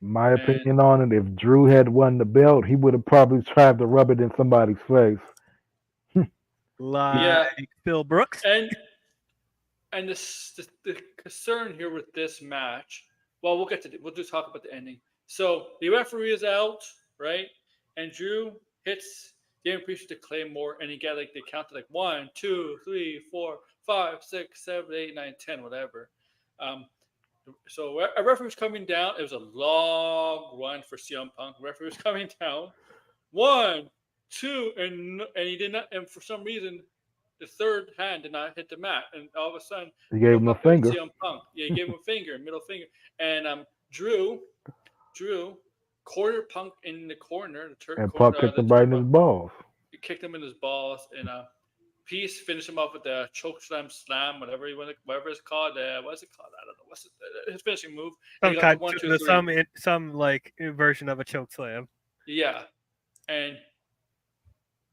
My opinion on it, if Drew had won the belt, he would have probably tried to rub it in somebody's face. Like Phil Brooks. And the concern here with this match. Well, we'll just talk about the ending. So the referee is out, right? And Drew hits Damian Priest to Claymore, and he got they counted 1, 2, 3, 4, 5, 6, 7, 8, 9, 10, whatever. So a referee was coming down. It was a long run for CM Punk. The referee was coming down. 1, 2, and he did not. And for some reason, the third hand did not hit the mat, and all of a sudden, he gave him a finger. CM Punk. Yeah, he gave him a finger, middle finger, and Drew cornered Punk in the corner. And Punk kicked him right in his balls. He kicked him in his balls, and Peace finished him off with the choke slam, whatever it's called. What's it called? I don't know. What's his finishing move? Some like version of a choke slam. Yeah, and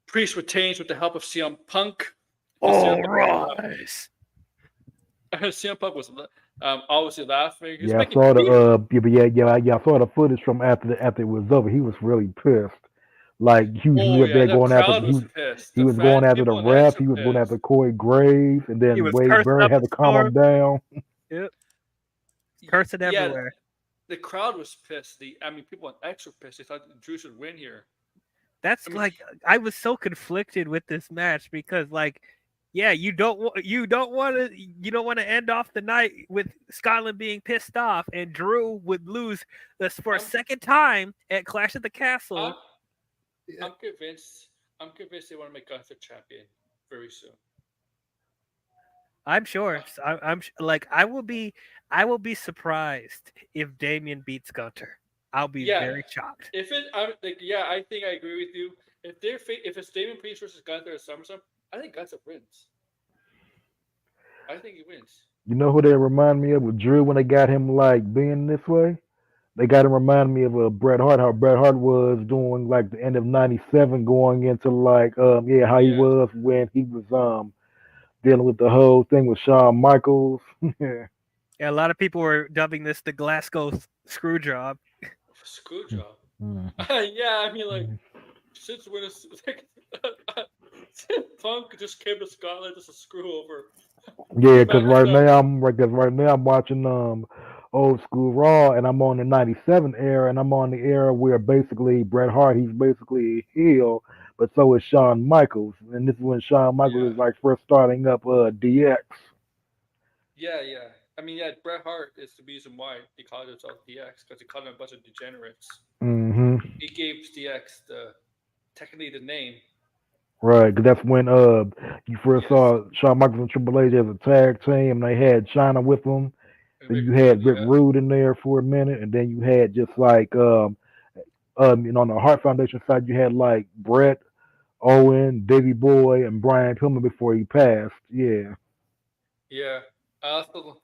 Priest retains with the help of CM Punk. All right. CM Punk was obviously laughing. I saw I saw the footage from after it was over. He was really pissed. Like he was going after. He was going after the ref. He was going after Corey Graves, and then Wade Barrett had to calm him down. Yep. Cursing everywhere. The crowd was pissed. People on X were pissed. They thought Drew should win here. I was so conflicted with this match because Yeah, you don't want to end off the night with Scotland being pissed off and Drew would lose this for a I'm, second time at Clash at the I'm, Castle. I'm convinced. I'm convinced they want to make Gunther champion very soon. I'm sure. Like I will be surprised if Damian beats Gunter. I'll be Yeah, very shocked. if it, I'm like, yeah, I think I agree with you. If it's Damian Priest versus Gunther at SummerSlam, I think Gunther wins. I think he wins. You know who they remind me of with Drew when they got him like being this way? They got him remind me of Bret Hart, how Bret Hart was doing like the end of '97, going into like how he Yeah, was when he was dealing with the whole thing with Shawn Michaels. Yeah. Yeah, a lot of people were dubbing this the Glasgow screw job. screw job. Mhm. Yeah, I mean, like, since when is like, since Punk just came to Scotland just to screw over Yeah, because SmackDown. right now I'm watching old school Raw, and I'm on the '97 era, and I'm on the era where basically Bret Hart, he's basically a heel, but so is Shawn Michaels, and this is when Shawn Michaels Yeah, is like first starting up DX. yeah, yeah. I mean, yeah, Bret Hart is the reason why he called himself DX because he called him a bunch of degenerates. Hmm. He gave DX the technically the name. Right, because that's when you first Yes, saw Shawn Michaels and Triple H as a tag team, and they had China with them. and Then Rick you Rude. had Rick Yeah, Rude in there for a minute, and then you had just like on the Hart Foundation side, you had like Brett, Owen, Davey Boy, and Brian Pillman before he passed. Yeah. yeah. I also,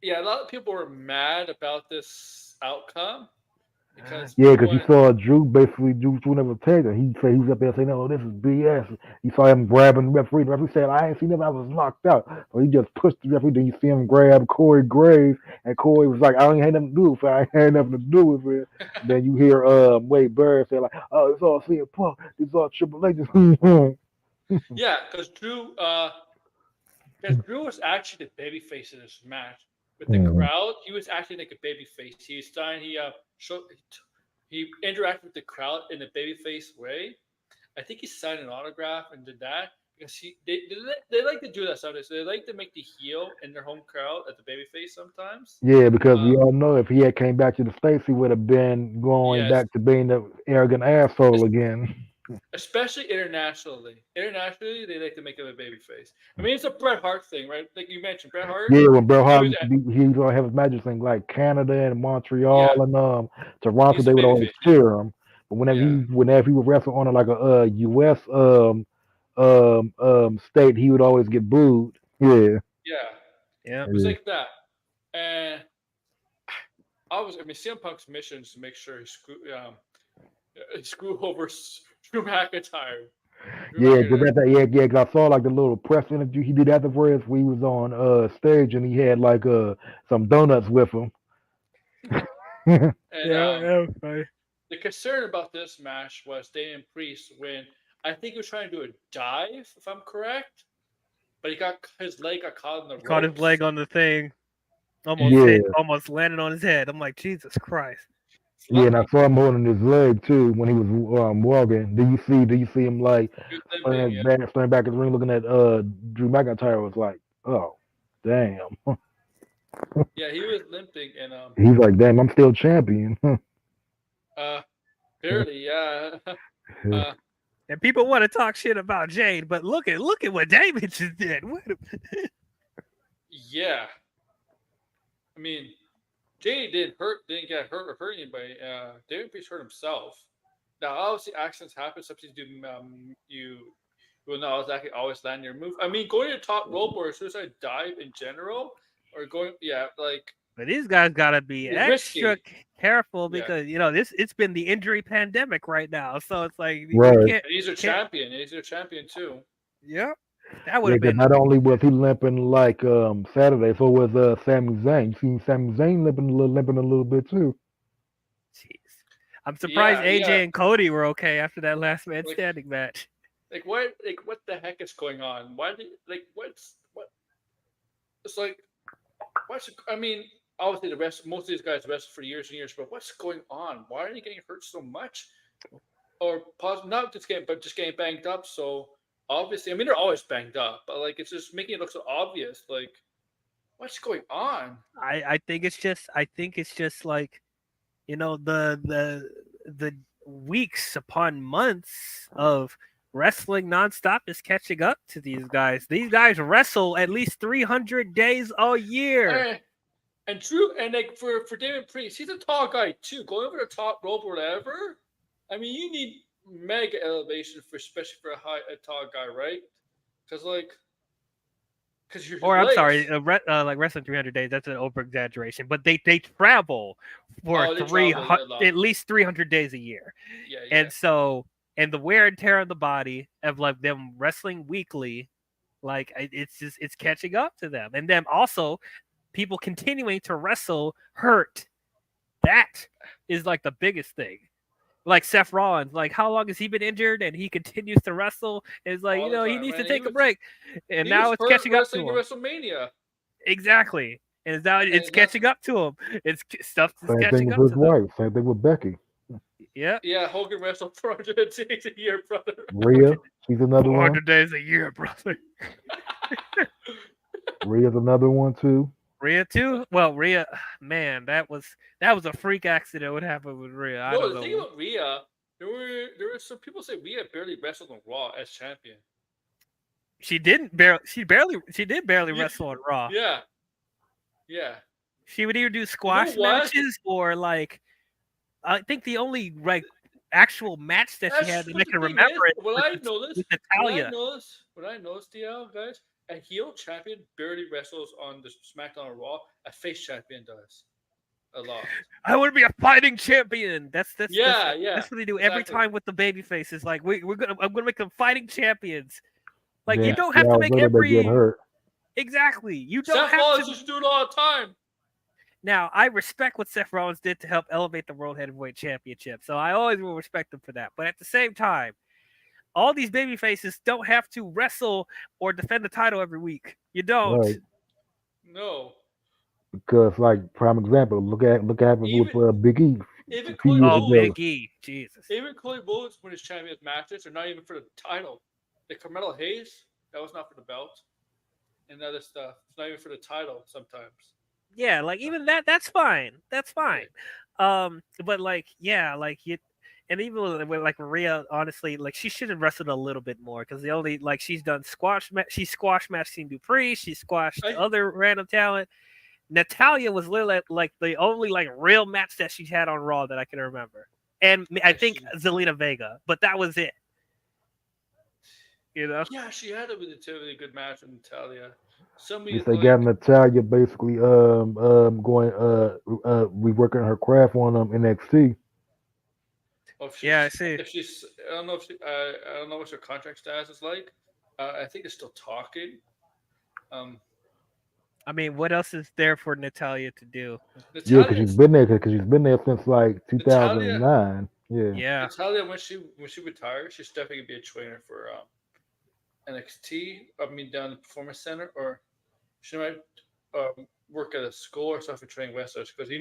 yeah. A lot of people were mad about this outcome because Yeah, people because you wanted. saw Drew never take it. He said he's up there saying, "No, this is BS." You saw him grabbing the referee. The referee said, "I ain't seen him. I was knocked out." So he just pushed the referee. Then you see him grab Corey Graves, and Corey was like, "I ain't had nothing to do with it. I ain't had nothing to do with it." Then you hear Wade Barrett say like, "Oh, it's all CM Punk. It's all Triple H." Yeah, because Drew was actually the baby face in this match with the Mhm. crowd. He was acting like a baby face. He was trying. He interacted with the crowd in a baby face way. I think he signed an autograph and did that because they like to do that sometimes. They like to make the heel in their home crowd at the baby face sometimes. Yeah, because Uh, we all know if he had came back to the States, he would have been going yes, back to being the arrogant asshole again. especially internationally. Internationally, they like to make him a baby face. I mean, it's a Bret Hart thing, right? Like you mentioned, Bret Hart. Yeah, when Bret He Hart was, used to be, he was gonna have his matches in like Canada and yeah, Montreal and Toronto, he's a they would baby always face. Yeah, cheer him. But yeah, whenever he would wrestle on like a US state, he would always get booed. Yeah. yeah. Yeah. It was Yeah. like that, and I mean, CM Punk's mission is to make sure he screw over Drew McIntyre. Drew Yeah, cause McIntyre. yeah, 'cause I saw like the little press interview he did afterwards where he was on stage and he had like some donuts with him. And Yeah, that was funny. the concern about this match was Damian Priest when I think he was trying to do a dive, if I'm correct, but his leg got caught in the He caught his ropes. leg on the thing, And Yeah. almost landed on his head. I'm like, Jesus Christ. Yeah, and I luckily, saw him holding his leg too when he was walking. Do you see him like he was limping. Yeah, standing back in the ring looking at Drew McIntyre was like, oh, damn. yeah, he was limping, and He's like, damn, I'm still champion. uh, barely, yeah. uh, And people want to talk shit about Jade, but look at what Damon just did. yeah. I mean, Jay didn't get hurt or hurt anybody. Damian Priest hurt himself. Now, obviously, accidents happen. Sometimes you will not exactly always land your move. I mean, going to the top rope or a suicide dive in general, or going, yeah, like But these guys gotta be it's extra risky. careful Yeah, because it's been the injury pandemic right now. So it's like you Right. and he's a can't. champion. He's a champion too. Yeah, that would Yeah, have because been not only was he limping like Saturday, so was Sami Zayn. You seen Sami Zayn limping a little bit too. jeez. I'm surprised Yeah, yeah. AJ and Cody were okay after that last man Like, standing match. what the heck is going on? Why did like what's what? It's like what's I mean, obviously the rest most of these guys wrestled for years and years, but what's going on? Why are they getting hurt so much? Or not just getting but just getting banged up so obviously, I mean, they're always banged up, but like it's just making it look so obvious. Like, what's going on? I think it's just like, the weeks upon months of wrestling nonstop is catching up to these guys. These guys wrestle at least 300 days a year. And true, and like for Damian Priest, he's a tall guy too. Going over the top rope or whatever, I mean, you need mega elevation for, especially for a tall guy, right? Because you're Or I'm legs. sorry, like wrestling 300 days, that's an over exaggeration. But they travel for at least 300 days a year. Yeah. And so, and the wear and tear on the body of like them wrestling weekly, like it's catching up to them. And then also people continuing to wrestle hurt. That is like the biggest thing. Like Seth Rollins, like how long has he been injured and he continues to wrestle? It's like, he needs to take a break. And now it's catching up to him. WrestleMania. Exactly. And now it's catching up to him. It's stuff that's catching up to his them. wife. Same thing with Becky. Yeah. Yeah, Hogan wrestled 400 days a year, brother. Rhea, she's another 400 days a year, brother. Rhea's another one too. Rhea too? Well, Rhea, man, that was a freak accident. What happened with Rhea? No, the thing about Rhea, there were some people say Rhea barely wrestled on Raw as champion. She did barely wrestle on Raw. Yeah. Yeah. She would either do squash matches or like, I think the only like actual match that she had that I can remember what I noticed, Natalya. What I noticed, DL guys, a heel champion barely wrestles on the Smackdown or Raw. A face champion does a lot. I want to be a fighting champion. That's what they do every time with the baby faces. Like I'm gonna make them fighting champions. Like you don't have to make every get hurt. Exactly. You don't Seth have Rollins to used to do it all the time. Now, I respect what Seth Rollins did to help elevate the World Heavyweight Championship, so I always will respect him for that. But at the same time, all these baby faces don't have to wrestle or defend the title every week. You don't. Right. No. Because, like, prime example, look at with Big E. Big E, Jesus. Even Cody Rhodes when his champion matches are not even for the title. Like Carmelo Hayes, that was not for the belt, and other stuff. It's not even for the title sometimes. Yeah, like even that's fine. That's fine. But like, yeah, like and even with like Rhea, honestly, like she should have wrestled a little bit more because the only like she's done she's squash Maxine Dupree, she squashed other random talent. Natalya was literally like the only like real match that she had on Raw that I can remember, and I think Zelina Vega, but that was it. Yeah, she had a relatively good match with Natalya. They got Natalya basically going reworking her craft on NXT. I see. If she's, I don't know what her contract status is like. I think they're still talking. I mean, what else is there for Natalya to do? Yeah, because she's been there since like 2009. Yeah. Natalya, when she retires, she's definitely gonna be a trainer for NXT. I mean, down the Performance Center, or she might work at a school or something for training wrestlers because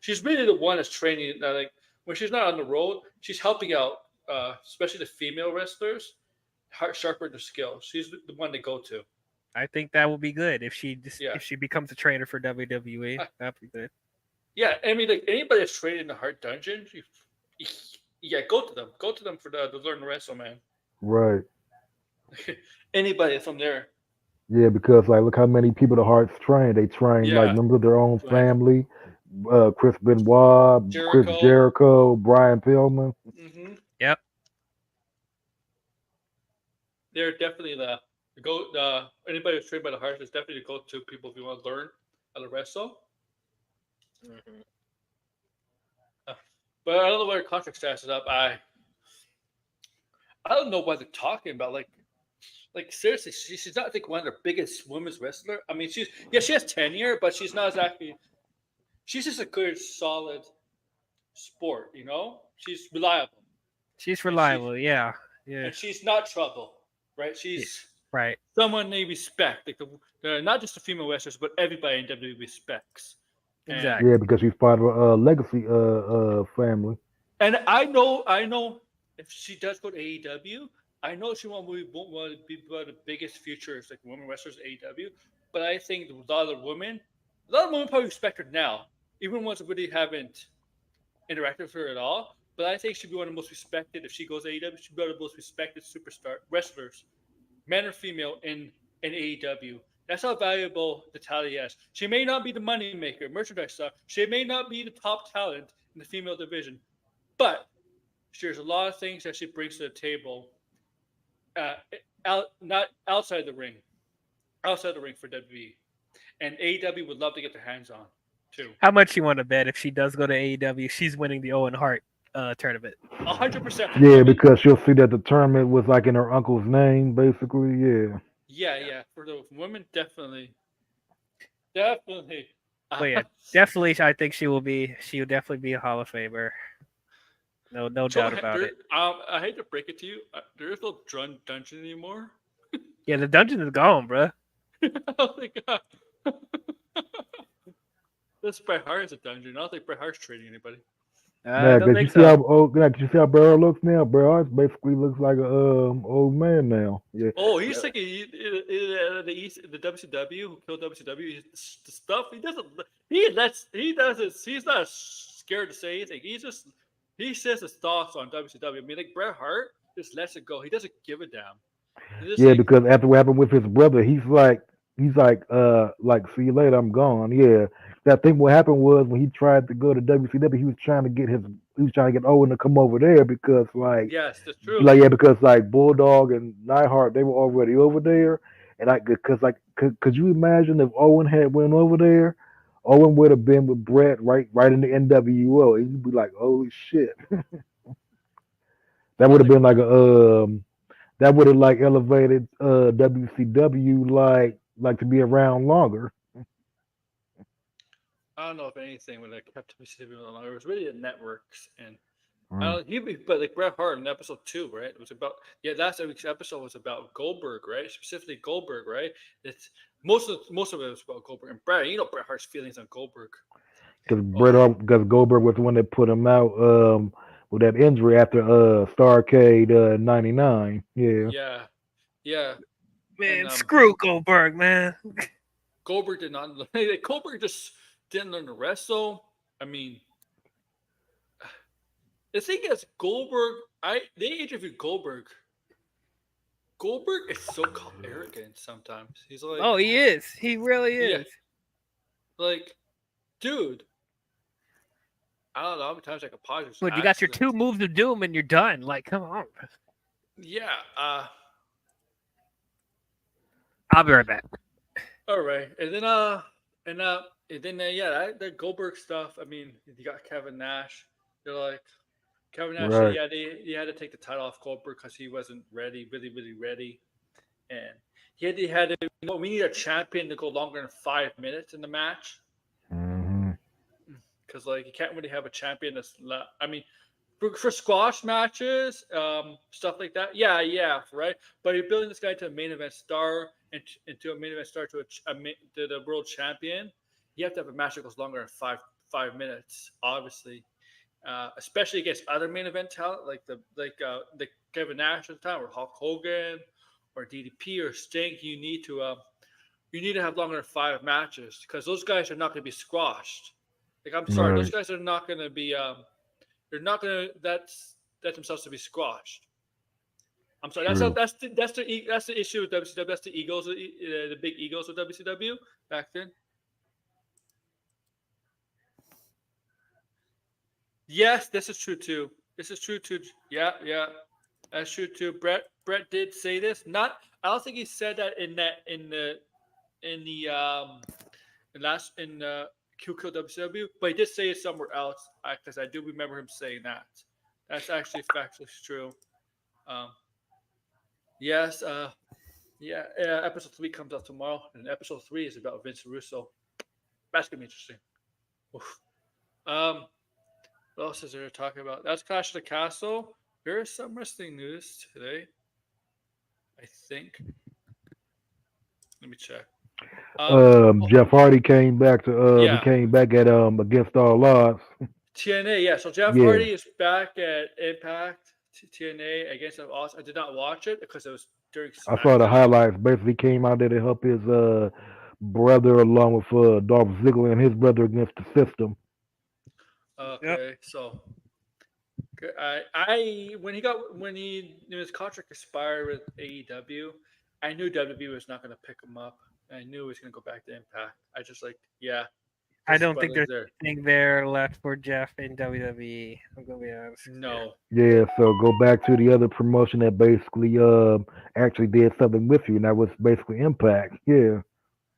she's really the one that's training. Like when she's not on the road, she's helping out, especially the female wrestlers, sharpen their skills. She's the one to go to. I think that would be good if she becomes a trainer for WWE. That'd be good. Yeah, I mean, like anybody that's trained in the Heart Dungeon, go to them. Go to them for to learn to wrestle, man. Right. Anybody from there. Yeah, because like look how many people the Hearts train. They train like members of their own family. Chris Benoit, Chris Jericho, Brian Pillman. Mm-hmm. Yep. They're definitely anybody who's trained by the Hearts is definitely the go-to people if you want to learn how to wrestle. Mm-hmm. But I don't know why her contract status is up. I don't know what they're talking about. Like seriously, she's not like one of the biggest women's wrestler. I mean, she has tenure, but she's not exactly. She's just a good, solid sport. She's reliable. She's reliable, yeah. And she's not trouble, right? She's right. Someone they respect, like not just the female wrestlers, but everybody in WWE respects. Exactly. Yeah, because she's part of a legacy family. And I know if she does go to AEW, I know she won't be one of the biggest futures like women wrestlers in AEW, but I think a lot of women probably respect her now, even ones that really haven't interacted with her at all. But I think she'd be one of the most respected if she goes to AEW. She'd be one of the most respected superstar wrestlers, man or female, in AEW. That's how valuable Natalia is. She may not be the moneymaker, merchandise star. She may not be the top talent in the female division, but there's a lot of things that she brings to the table, not outside the ring, for WWE, and AEW would love to get their hands on too. How much you want to bet if she does go to AEW, she's winning the Owen Hart tournament? 100%. Yeah, because she'll see that the tournament was like in her uncle's name, basically. Yeah. Yeah. For the women, definitely. But yeah, definitely. I think she will definitely be a Hall of Famer. No doubt about it. I hate to break it to you, there is no dungeon anymore. Yeah, the dungeon is gone, bro. Oh my god. This Bret Hart is a dungeon. I don't think Bret Hart's trading anybody. Yeah, because you see how Bret Hart looks now. Bret Hart basically looks like a old man now. Yeah. Oh, he's like the WCW who killed WCW. The stuff he doesn't. He's not scared to say anything. He says his thoughts on WCW. I mean, like Bret Hart just lets it go. He doesn't give a damn. Yeah, because after what happened with his brother, he's like, see you later, I'm gone. Yeah. I think what happened was when he tried to go to WCW, he was trying to get Owen to come over there because yes, that's true. Because Bulldog and Neidhart, they were already over there, and could you imagine if Owen had went over there? Owen would have been with Brett right in the NWO. He'd be like, holy shit. That would have been that would have elevated WCW like to be around longer. I don't know if anything would have kept WCW longer. It was really the networks, and but like Bret Hart in episode 2, right? It was about last week's episode was about Goldberg, right? Specifically Goldberg, right? It's most of it was about Goldberg and Bret. You know Bret Hart's feelings on Goldberg. Because Goldberg was the one that put him out with that injury after Starrcade '99. Yeah. Man, screw Goldberg, man. Goldberg did not. Goldberg just didn't learn to wrestle. I mean, the thing is, Goldberg. They interviewed Goldberg. Goldberg is so arrogant sometimes. He's like, oh, he is. He really is. Yeah. Like, dude. I don't know how many times I could pause. But you got your 2 moves of doom and you're done. Like, come on. Yeah. I'll be right back. All right, and then the Goldberg stuff. I mean, you got Kevin Nash. They're like, Kevin Nash. Right. He had to take the title off Goldberg because he wasn't really ready, and he had to. We need a champion to go longer than 5 minutes in the match. Because you can't really have a champion that's. I mean, for squash matches, stuff like that. Yeah, right. But you're building this guy to a main event star and to a main event star to the world champion. You have to have a match that goes longer than 5 minutes, obviously. Especially against other main event talent like the Kevin Nash at the time, or Hulk Hogan, or DDP, or Sting. You need to have longer than 5 matches because those guys are not going to be squashed. I'm sorry, those guys are not going to be. They're not going to let themselves to be squashed. I'm sorry. That's the issue with WCW. That's the egos, the big egos of WCW back then. Yes, this is true too. Yeah, that's true too. Brett did say this. I don't think he said that in QQ WCW, but he did say it somewhere else because I do remember him saying that. That's actually factually true. Yes. Episode 3 comes out tomorrow, and episode 3 is about Vince Russo. That's gonna be interesting. Oof. What else is there to talk about? That's Clash of the Castle. There is some wrestling news today, I think. Let me check. Jeff Hardy came back to he came back at Against All Odds. TNA, yeah. So Jeff Hardy is back at Impact TNA against Austin. I did not watch it because it was during I saw the SmackDown. highlights. Basically, came out there to help his brother along with Dolph Ziggler and his brother against the system. Okay, so I when his contract expired with AEW, I knew WWE was not going to pick him up. I knew he was going to go back to Impact. I just I don't think brother's there's anything there left for Jeff in WWE. I'm gonna be honest. No. Yeah, so go back to the other promotion that basically actually did something with you, and that was basically Impact. Yeah.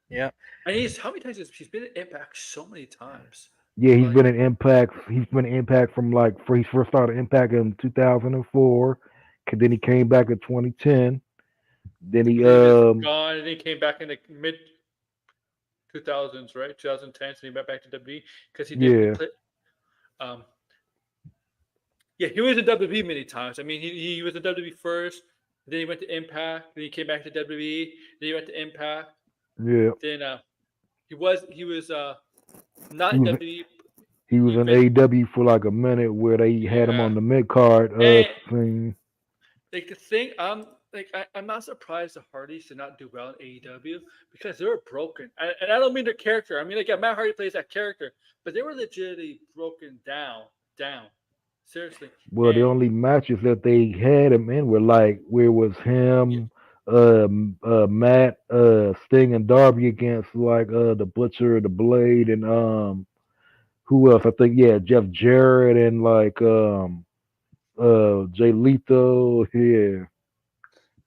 Yeah. And how many times he's been at Impact so many times. Yeah, he's been in Impact. He's been in Impact from he first started Impact in 2004. Then he came back in 2010. Then he was gone, and he came back in the mid 2000s, right? 2010s, and he went back to WWE because he did. He was in WWE many times. I mean, he was in WWE first, then he went to Impact, then he came back to WWE, then he went to Impact. Yeah. Then he was not in WWE. He was in AEW for like a minute where they had him on the mid card thing. Like the thing, I'm not surprised the Hardys did not do well in AEW because they were broken. And I don't mean their character. I mean, like Matt Hardy plays that character, but they were legitimately broken down. Seriously. Well, the only matches that they had him in were like where was him, Matt, Sting, and Darby against like the Butcher, the Blade, and who else? I think Jeff Jarrett and like Jay Lethal. Yeah.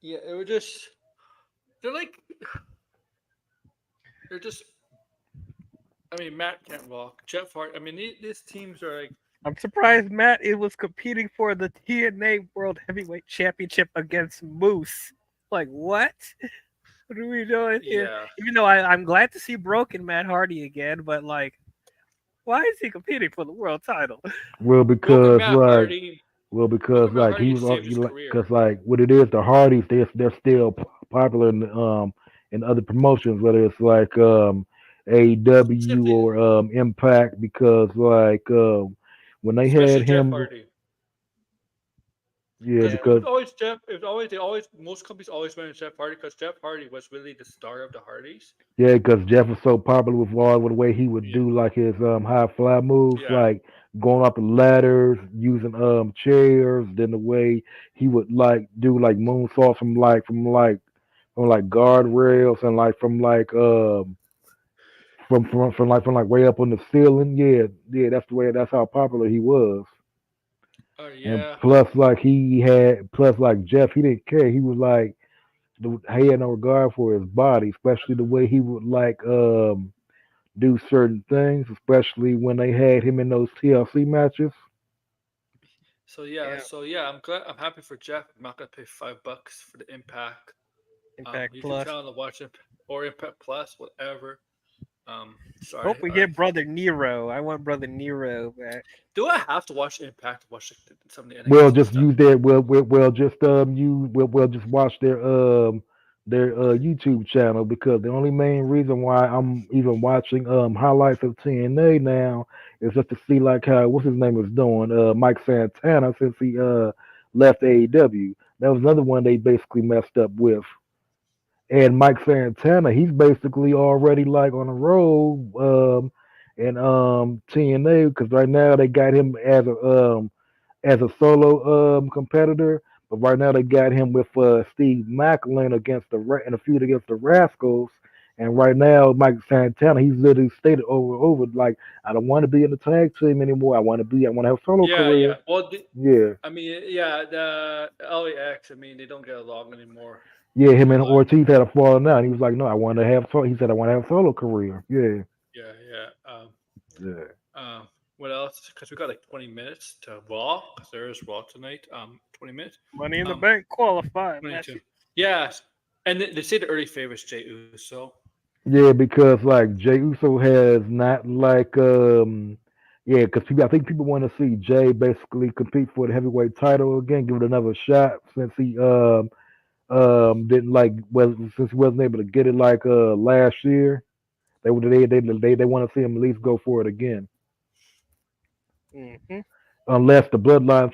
Yeah, they're just. I mean, Matt can't walk. Jeff Hart. I mean, these teams are like. I'm surprised Matt was competing for the TNA World Heavyweight Championship against Moose. Like, what? What are we doing here? Even though I'm glad to see broken Matt Hardy again, but like, why is he competing for the world title? Well, because he was because like what it is, the Hardys they're still popular in other promotions, whether it's like AEW or Impact, because like when they had him. Yeah, because most companies always went to Jeff Hardy because Jeff Hardy was really the star of the Hardys. Yeah, because Jeff was so popular with the way he would do like his high fly moves, like going up the ladders, using chairs, then the way he would like do like moonsaults from guardrails and like from way up on the ceiling. Yeah, that's how popular he was. And plus like Jeff, he didn't care. He was like he had no regard for his body, especially the way he would like do certain things, especially when they had him in those TLC matches. So I'm happy for Jeff. I'm not gonna pay $5 for the Impact. Impact you Plus. can tell him to watch it or Impact Plus, whatever. Sorry. Hope we get Brother Nero. I want Brother Nero back. Do I have to watch Impact to watch some of the NXT Well, just stuff? use their just watch their YouTube channel, because the only main reason why I'm even watching highlights of TNA now is just to see like how what's his name is doing, Mike Santana, since he left AEW. That was another one they basically messed up with. And Mike Santana, he's basically already like on the road in TNA, because right now they got him as a solo competitor, but right now they got him with Steve Macklin in a feud against the Rascals. And right now, Mike Santana, he's literally stated over like, I don't want to be in the tag team anymore. I want to have a solo career. Yeah. Well, I mean, the LAX. I mean, they don't get along anymore. Yeah, him and Ortiz had a falling out. And he was like, "No, I want to have." He said, "I want to have a solo career." Yeah. What else? Because we got like 20 minutes to Raw. Because there is Raw tonight. 20 minutes. Money in the Bank qualified. Yes, and they say the early favorites Jey Uso. Yeah, because like Jey Uso has not like because I think people want to see Jey basically compete for the heavyweight title again, give it another shot, since he since he wasn't able to get it like last year. They want to see him at least go for it again. Mm-hmm. unless the bloodline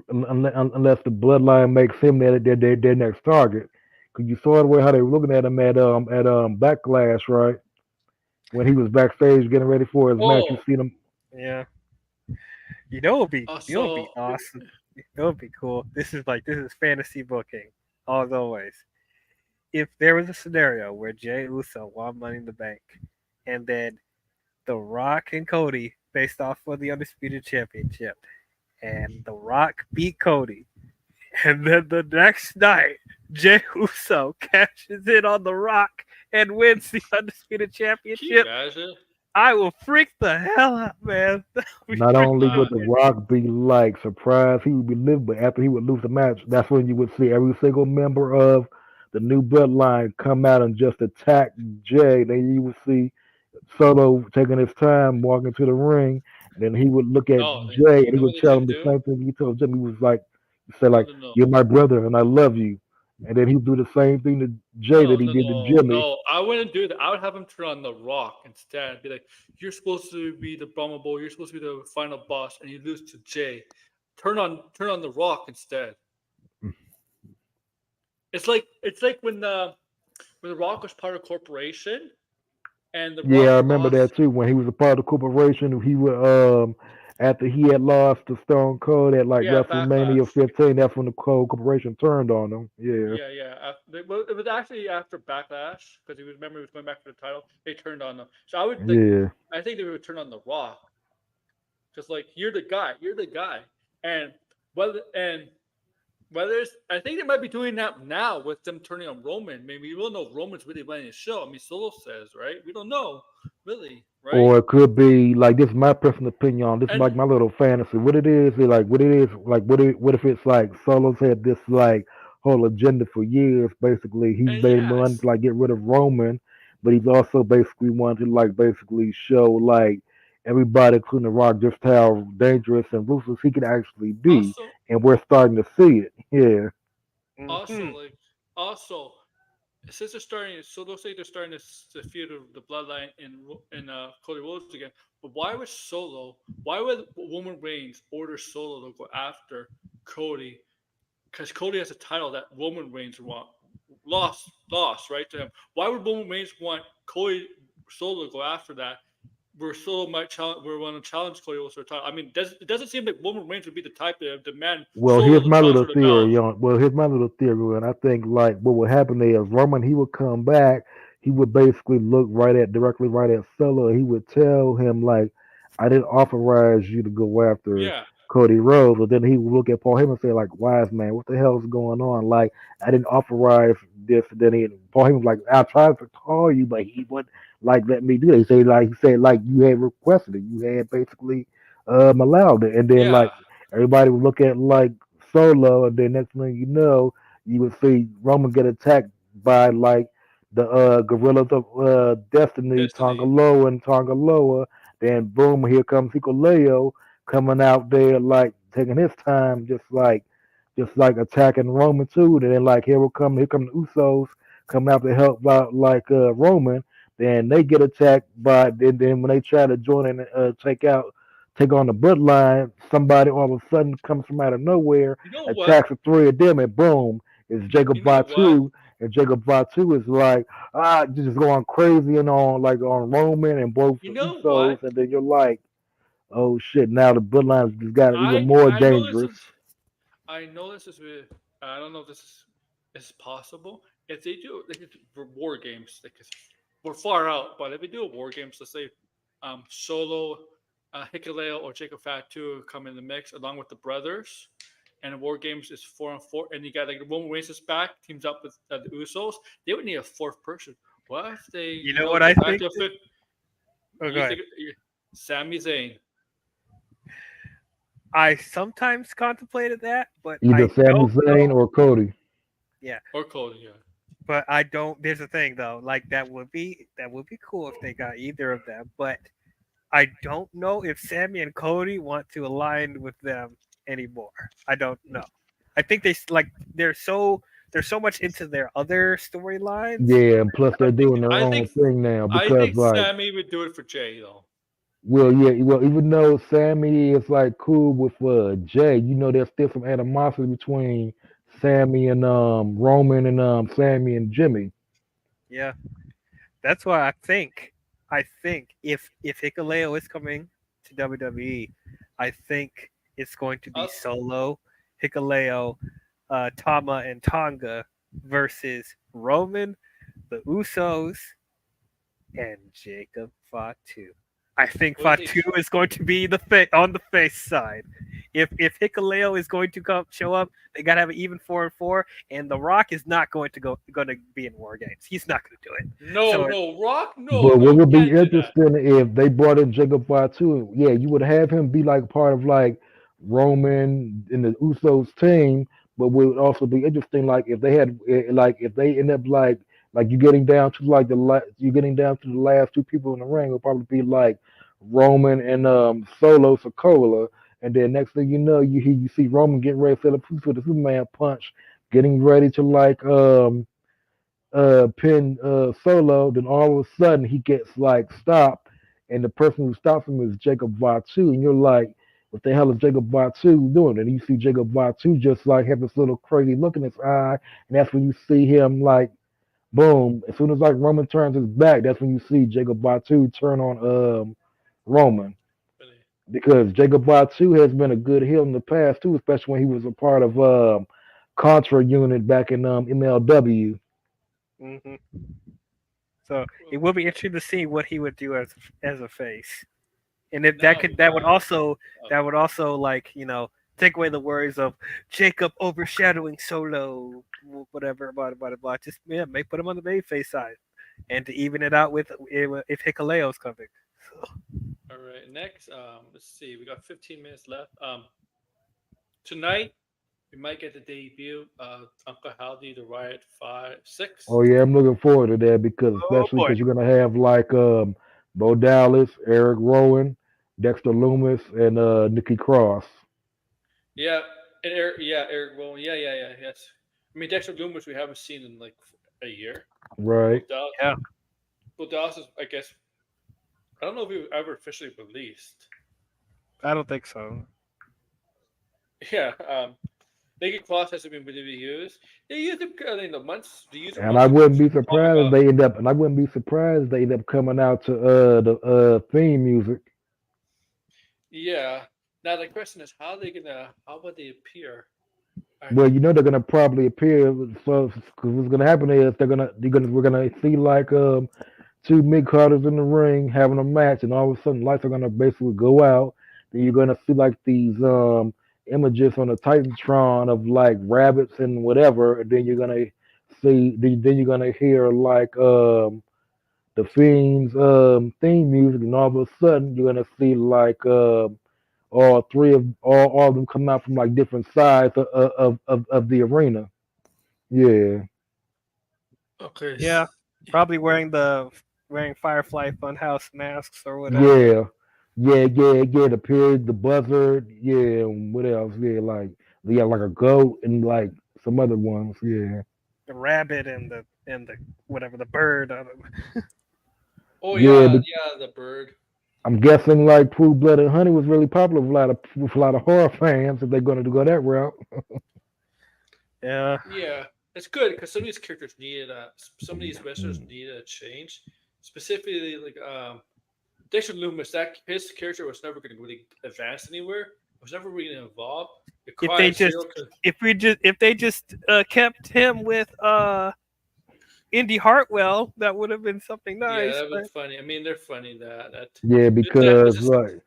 unless the bloodline makes him their next target. Cause you saw the way how they were looking at him at Backlash, right? When he was backstage getting ready for his match, you Oh, seen him. Yeah. It would be so awesome. It would be cool. This is fantasy booking, as always. If there was a scenario where Jay Uso won Money in the Bank, and then The Rock and Cody faced off for the Undisputed Championship, and The Rock beat Cody, and then the next night, Jay Uso cashes in on The Rock and wins the Undisputed can you Championship, imagine? I will freak the hell out, man. That would be Not only freaking would The Rock be like surprised he would be living, but after he would lose the match, that's when you would see every single member of the new bloodline come out and just attack Jay. Then you would see Solo taking his time walking to the ring. Then he would look at No, Jay you and he know what would they tell should him the do? same thing he told Jimmy. He was like, he said No, like, no, no, "You're my brother and I love you." And then he would do the same thing to Jay no, that he no, did to no, Jimmy. no. I wouldn't do that. I would have him turn on The Rock instead. Be like, "You're supposed to be the Brahma You're supposed to be the final boss, and you lose to Jay. Turn on The Rock instead." It's like when the Rock was part of corporation, and The Yeah, I Rock remember that lost. too. When he was a part of the corporation, he would after he had lost to Stone Cold at like Yeah, WrestleMania backlash. 15, that's when the Cold Corporation turned on him. Yeah. Yeah, yeah. Well, it was actually after Backlash because he was going back for the title. They turned on him. So I would like. Yeah. I think they would turn on The Rock because like you're the guy, and whether it's I think they might be doing that now with them turning on Roman. Maybe we don't know if Roman's really running the show. I mean, Solo says right. We don't know really, right? Or it could be like this is my personal opinion on this is And like my little fantasy. What it is like what it is like what if it's like Solo's had this like whole agenda for years. Basically, he and made him want yes, to like get rid of Roman, but he's also basically wanted to like basically show like everybody, including The Rock, just how dangerous and ruthless he can actually be, also and we're starting to see it. Yeah. also hmm like also since they're starting, so they'll say they're starting to feud the bloodline in Cody Rhodes again. But why would Solo? Why would Roman Reigns order Solo to go after Cody? Because Cody has a title that Roman Reigns lost right to him. Why would Roman Reigns want Cody Solo to go after that? Where Solo might challenge, where want to challenge Cody Rhodes for a title. I mean, it doesn't seem like Roman Reigns would be the type to demand Well, Solo here's to my challenge little for the belt. theory on. Well, here's my little theory, and I think like what would happen is Roman he would come back. He would basically look directly right at Solo. And he would tell him like, "I didn't authorize you to go after Yeah, Cody Rhodes." But then he would look at Paul Heyman and say like, "Wise man, what the hell is going on? Like, I didn't authorize this." And then Paul Heyman was like, "I tried to call you, but he wouldn't like let me do it." He said like you had requested it. You had basically allowed it, and then yeah. like. Everybody would look at like Solo, and then next thing you know, you would see Roman get attacked by like the Gorillas of Destiny, Destiny. Tongaloa. Then boom, here comes Hikuleo coming out there like taking his time, just like attacking Roman too. And then like here come the Usos coming out to help out like Roman. Then they get attacked by then when they try to join and take on the bloodline, somebody all of a sudden comes from out of nowhere, You know what? attacks the three of them, and boom, it's Jacob You know what? Batu. And Jacob Batu is like, just going crazy and on like on Roman and both You the know Usos, what? and then you're like, oh shit, now the bloodline's just got even I more I know this dangerous. is I know this is I don't know if this is possible. If they do like for war games, like we're far out, but if they do a war games, let's say Solo, Hikuleo, or Jacob Fatu come in the mix along with the brothers, and the war games is 4-on-4, and you got like Roman Reigns is back, teams up with the Usos. They would need a fourth person. What if they You know what go I back think? to a fifth? Oh, go You ahead. think Sami Zayn I sometimes contemplated that, but Either I Sami don't Zayn know. or Cody. Yeah, or Cody? Yeah. but I don't. There's a thing though. Like that would be cool if they got either of them. But I don't know if Sammy and Cody want to align with them anymore. I don't know. I think they're so much into their other storylines. Yeah, and plus I they're don't think doing they their I own think thing now I because think like Sammy would do it for Jay though. Well, yeah, well, even though Sammy is like cool with Jay, there's still some animosity between Sammy and Roman and Sammy and Jimmy. Yeah, that's why I think if Hikuleo is coming to WWE, I think it's going to be I'll, Solo, Hikuleo, Tama, and Tonga versus Roman, the Usos, and Jacob Fatu. I think what do you Fatu think? is going to be on the face side. If Hikuleo is going to show up, they gotta have an even 4-4, and The Rock is not going to be in War Games. He's not going to do it. No, So no, Rock, no, But no, what you would be can't do that. interesting if they brought in Jacob Fatu? Yeah, you would have him be like part of like Roman and the Usos team. But what would also be interesting, like if they had, like if they end up like you getting down to like you getting down to the last two people in the ring, it would probably be like Roman and Solo Sokola. And then next thing you know, you see Roman getting ready for the Superman punch, getting ready to like pin Solo, then all of a sudden he gets like stopped, and the person who stops him is Jacob Vatu, and you're like, what the hell is Jacob Vatu doing? And you see Jacob Vatu just like have this little crazy look in his eye, and that's when you see him like boom. As soon as like Roman turns his back, that's when you see Jacob Vatu turn on Roman. Because Jacob Batu has been a good heel in the past too, especially when he was a part of Contra unit back in MLW. hmm so it will be interesting to see what he would do as a face, and if Now, that would also like take away the worries of Jacob overshadowing Solo, whatever, blah blah blah. Just may put him on the babyface side, and to even it out with if Hikuleo's coming. all right, next, let's see, we got 15 minutes left. Tonight we might get the debut of Uncle Howdy, the Riot 5-6. Oh yeah, I'm looking forward to that because Oh especially boy. because you're gonna have like Bo Dallas, Eric Rowan, Dexter Loomis, and Nikki Cross. Yeah, and Eric Rowan, yes. I mean, Dexter Loomis we haven't seen in like a year. Will Right. Dallas, Yeah, Will Dallas is, I guess, I don't know if he was ever officially released. I don't think so. Yeah, Naked Cross hasn't been really used. They used him in the months. They used him And once I or wouldn't twice. be Talk surprised if about they end up and I wouldn't be surprised if they end up coming out to the theme music. yeah. Now the question is, how would they appear? I, Well, they're gonna probably appear. So, because what's gonna happen is we're gonna see like two mid carders in the ring having a match, and all of a sudden lights are gonna basically go out. Then you're gonna see like these images on the Titantron of like rabbits and whatever, and then you're gonna then you're gonna hear like the Fiend's theme music, and all of a sudden you're gonna see like all of them come out from like different sides of the arena. Yeah, okay. Yeah, probably wearing Firefly Funhouse masks or whatever. yeah, yeah. The pig, the buzzard, yeah. And what else? Yeah, like like a goat and like some other ones. Yeah, The rabbit and the whatever the bird. I don't know. Oh yeah. yeah, But yeah, the bird. I'm guessing like True Blooded Honey was really popular with a lot of horror fans if they're going to go that route. Yeah, Yeah, it's good because some of these characters needed some of these wrestlers needed a change. Specifically, like Dexter Loomis, that his character was never going to really advance anywhere. It was never really going to evolve. The if they quiet just serial killer. if they just kept him with Indy Hartwell, that would have been something Yeah, nice. that was But funny. I mean, they're funny Yeah, that was because just like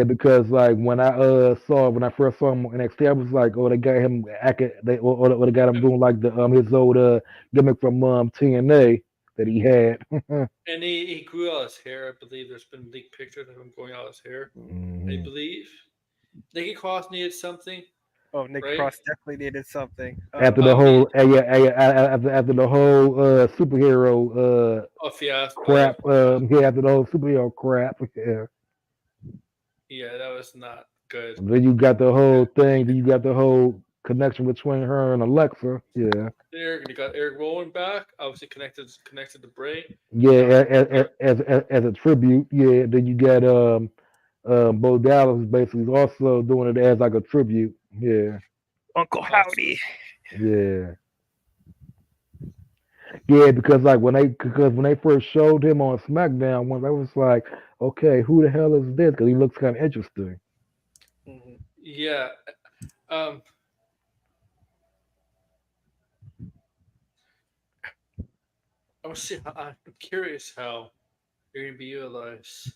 because like when I first saw him on NXT, I was like, oh, they got him acting, or they got him doing like the his old gimmick from TNA that he had. and he grew out his hair. I believe there's been leaked pictures of him growing out his hair. I Mhm. believe Nikki Cross needed something, oh, Nick right? Cross definitely needed something. After the He whole after the whole superhero a fiasco. crap, yeah, after the whole superhero crap, yeah. Yeah, that was not good. Then you got the whole thing. Then you got the whole connection between her and Alexa. Yeah, There, you got Eric Rowan back, obviously connected to Bray. yeah. Now, As a tribute. Yeah. Then you got Bo Dallas basically is also doing it as like a tribute. Yeah, Uncle Howdy. yeah, yeah. Because like when they first showed him on SmackDown, once I was like, okay, who the hell is this? Because he looks kind of interesting. Yeah. Um. I'm curious how they're gonna be utilized.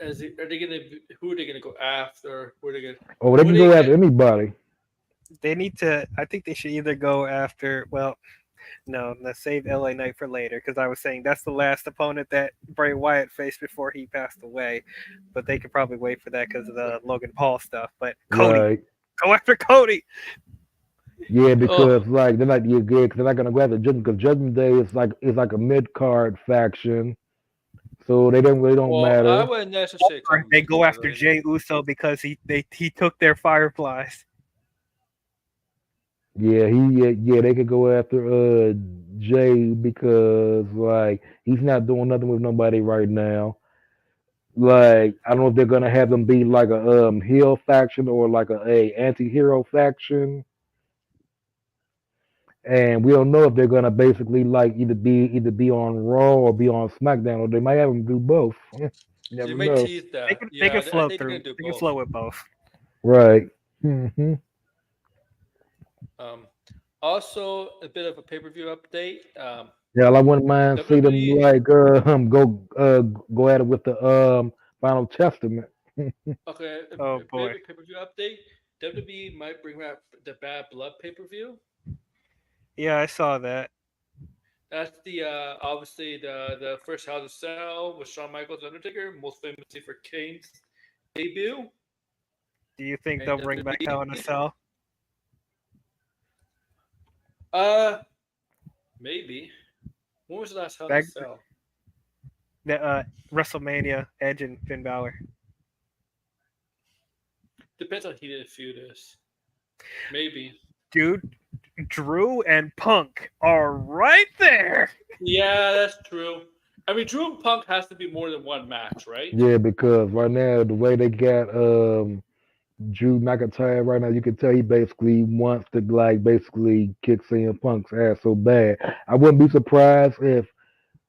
Are they gonna? Who are they gonna go after? Who are they gonna? Oh, they Who are can they go gonna? after anybody. They need to. I think they should either go after. Well, no, let's save LA Knight for later because I was saying that's the last opponent that Bray Wyatt faced before he passed away. But they could probably wait for that because of the Logan Paul stuff. But Cody, Right. go after Cody. Yeah, Oh, because like they're not yeah, good because they're not gonna go after Judgment because Judgment Day is like a mid card faction, so they don't well, I matter. wouldn't necessarily call Or them they mid go card. after Jay Uso because he took their Fireflies. Yeah, yeah they could go after Jay because like he's not doing nothing with nobody right now. Like I don't know if they're gonna have them be like a heel faction or like a anti-hero faction. And we don't know if they're gonna basically like either be on Raw or be on SmackDown, or they might have them do both. You They never may know. tease They that. can they Yeah, can I flow think they're gonna through. do They can both. flow with both. Right. Um, Also a bit of a pay per view update. Yeah, I wouldn't mind see them WWE. like go at it with the Final Testament. Okay, Oh a bit of boy. a pay per view update. WWE might bring back the Bad Blood pay per view. Yeah, I saw that. That's the obviously the first Hell in a Cell with Shawn Michaels Undertaker, most famously for Kane's debut. Do you think And they'll bring back Hell in a WWE, Cell? uh, maybe. When was the last Hell in a Back Cell? the WrestleMania, Edge and Finn Balor. Depends how heated the feud is. Maybe. Dude, Drew and Punk are right there. Yeah, that's true. I mean, Drew and Punk has to be more than one match, right? Yeah, because right now the way they got Drew McIntyre right now, you can tell he basically wants to like basically kick CM Punk's ass so bad. I wouldn't be surprised if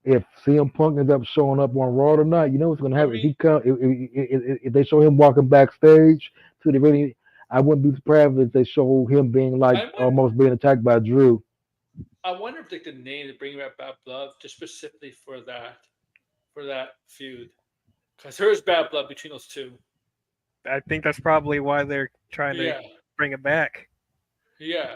CM Punk ends up showing up on Raw tonight. You know what's gonna I happen if he mean, come if they show him walking backstage to the ring. I wouldn't be surprised if they show him being like I wonder, almost being attacked by Drew. I wonder if they could name the Bring Back Bad Blood just specifically for that feud, because there is bad blood between those two. I think that's probably why they're trying to Yeah, bring it back. yeah.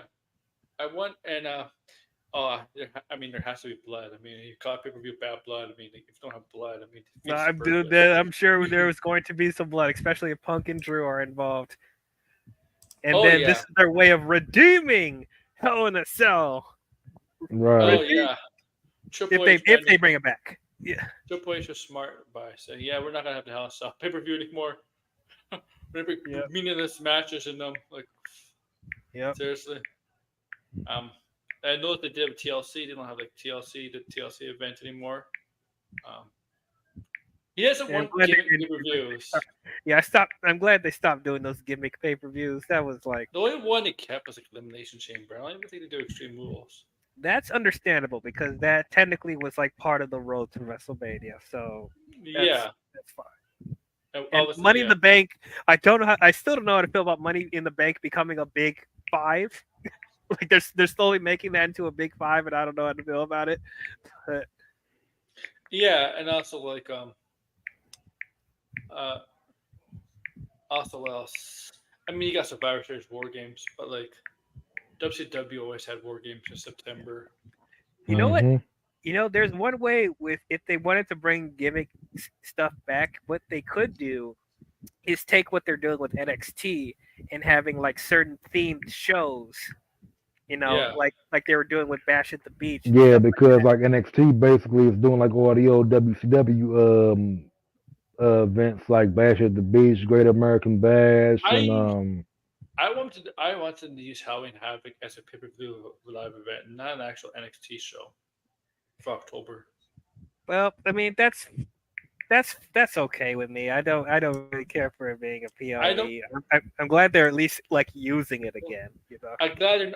I want and I mean, there has to be blood. I mean, you call it pay per view bad blood. I mean, if you don't have blood, I mean, it No, defeats the dude, purpose. I'm sure there was going to be some blood, especially if Punk and Drew are involved. And Oh then this yeah, is their way of redeeming Hell in a Cell Right. oh yeah. Triple if H, they bring it back. Yeah. Triple H was smart by saying, "Yeah, we're not gonna have the Hell in a Cell pay per view anymore. We're gonna be Yep. meaningless matches in them." Like Yep. seriously. Um, I know what they did with TLC. They don't have like the TLC event anymore. Um, he doesn't Yeah, I'm want glad gimmick they pay per views. yeah, I'm glad they stopped doing those gimmick pay-per-views. That was like The only one they kept was like Elimination Chamber. I don't even think they do Extreme Rules. that's understandable because that technically was like part of the road to WrestleMania. So Yeah, that's fine. and And obviously, Money in yeah. the Bank, I don't know how I still don't know how to feel about Money in the Bank becoming a big five. Like they're slowly making that into a big five, and I don't know how to feel about it. But Yeah, and also like uh also what else? I mean, you got Survivor Series War Games, but like WCW always had War Games in September. you know what? Hmm. There's one way with if they wanted to bring gimmick stuff back, what they could do is take what they're doing with NXT and having like certain themed shows. Yeah, Like they were doing with Bash at the Beach and Yeah, stuff like because that. like NXT basically is doing like all the old WCW events like Bash at the Beach, Great American Bash, and I I wanted to use Halloween Havoc as a pay per view live event, not an actual NXT show for October. Well, I mean That's okay with me. I don't really care for it being a I don't. PLE. I'm glad they're at least like using it again. You know. I'm glad.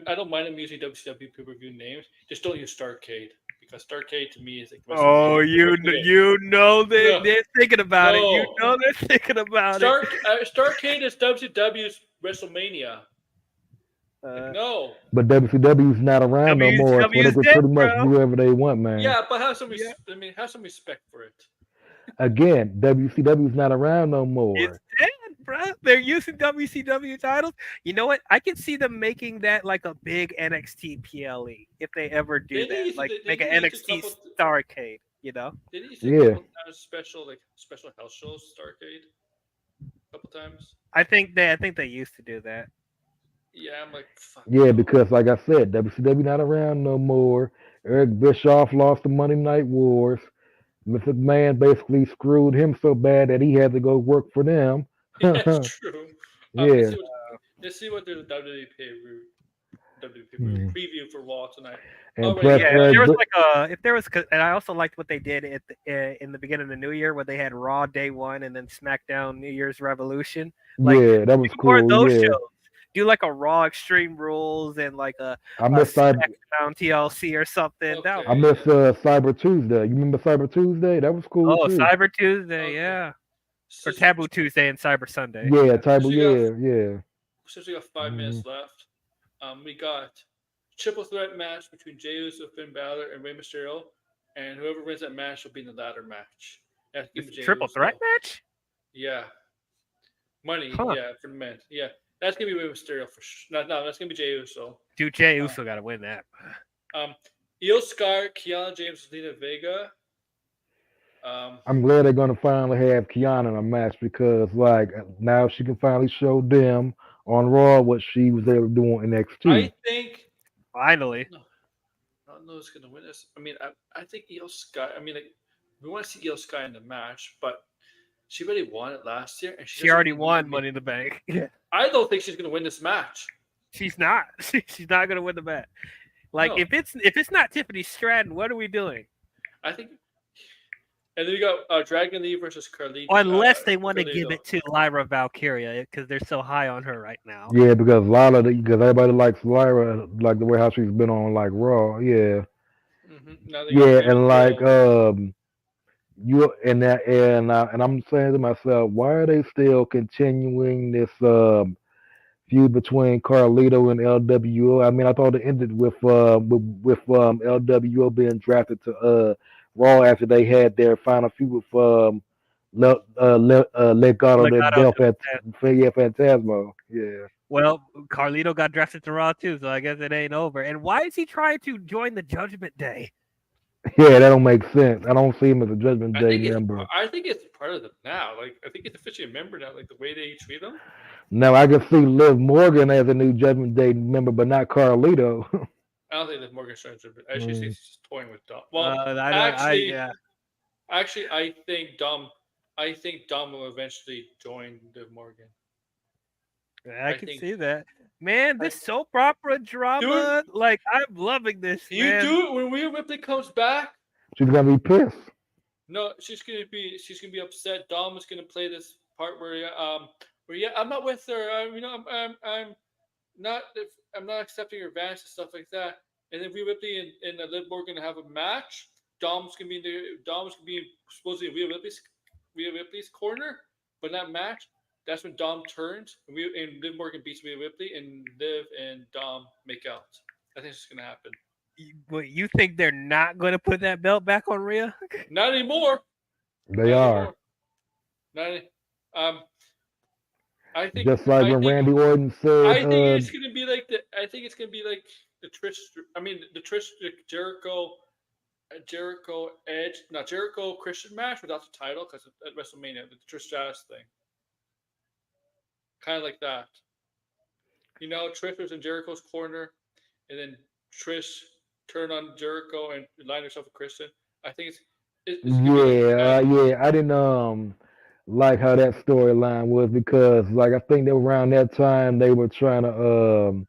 I don't mind them using WCW pay-per-view names. Just don't use Starrcade because Starrcade to me is like. Oh, you know No, they're thinking about it. You no. know they're thinking about it. Starrcade is WCW's WrestleMania. No. But WCW's not around no more, so they WCW's can dead, pretty much bro. do whatever they want, man. Yeah, but have some. Have some respect for it. Again, WCW's not around no more. It's dead, bro. They're using WCW titles. You know what? I can see them making that like a big NXT PLE if they ever do that. Like make an NXT Starrcade. You know? Didn't you see a couple times special house shows Starrcade? A couple times. I think they used to do that. Yeah, I'm like, fuck. Yeah, no. because like I said, WCW not around no more. Eric Bischoff lost the Monday Night Wars. Mr. McMahon basically screwed him so bad that he had to go work for them. Yeah, it's true. Yeah. Let's see what there's a WWE preview for Raw tonight. And plus, if there was, and I also liked what they did in the beginning of the new year, where they had Raw Day 1 and then SmackDown New Year's Revolution. Like, yeah, that was cool. Those yeah. shows. Do like a Raw Extreme Rules and like a SmackDown TLC or something. Okay. I miss Cyber Tuesday. You remember Cyber Tuesday? That was cool. Oh, too. Cyber Tuesday, yeah. Or Taboo Tuesday and Cyber Sunday. Yeah, Taboo, yeah. Since we got 5 minutes left, we got triple threat match between Jey Uso, Finn Balor, and Rey Mysterio, and whoever wins that match will be in the ladder match. Triple threat match? Yeah. Money, yeah, for the men. Yeah. That's gonna be Rey Mysterio for sure. No, that's gonna be Jey Uso. Dude, Jey Uso gotta win that. Io Sky, Kiana James, Lena Vega. I'm glad they're gonna finally have Kiana in a match because like now she can finally show them on Raw what she was able to do on NXT. I think finally. I don't know who's gonna win this. I mean, I think Io Sky. I mean, like, we want to see Io Sky in the match, but she already won it last year, and she already won Money in the Bank. Yeah. I don't think she's gonna win this match. She's not. She's not gonna win the match. Like, if it's not Tiffany Stratton, what are we doing? I think. And then we got Dragon Lee versus Carlito. Unless they want to give it to Lyra Valkyria because they're so high on her right now. Yeah, because because everybody likes Lyra, like the way how she's been on like Raw. Yeah. Yeah, and like and I'm saying to myself, why are they still continuing this feud between Carlito and LWO? I mean, I thought it ended with LWO being drafted to Raw after they had their final feud with Legado del Fantasma. Yeah. Well, Carlito got drafted to Raw too, so I guess it ain't over. And why is he trying to join the Judgment Day? Yeah, that don't make sense. I don't see him as a Judgment Day member. I think it's part of them now. Like, I think it's officially a member now. Like the way they treat him. Now I can see Liv Morgan as a new Judgment Day member, but not Carlito. I don't think Liv Morgan's trying to. Actually, she's just toying with Dom. Well, actually, I think Dom will eventually join Liv Morgan. I can see that. Man, this soap opera drama, dude, like, I'm loving this. You do it when Rhea Ripley comes back. She's gonna be pissed. No, she's gonna be upset. Dom is gonna play this part where I'm not with her. I'm not accepting her advance and stuff like that. And then Rhea Ripley and Liv Morgan have a match. Dom's gonna be supposedly in Rhea Ripley's corner, but that match. That's when Dom turns and Liv Morgan beats Rhea Ripley and Liv and Dom make out. I think it's going to happen. But you think they're not going to put that belt back on Rhea? Not anymore. They are. I think just like when Randy Orton said. I think it's going to be like the Jericho Christian match without the title because at WrestleMania, the Trish Stratus thing. Kind of like that. Trish was in Jericho's corner, and then Trish turned on Jericho and aligned herself with Christian. I think it's I didn't like how that storyline was because like I think that around that time they were trying to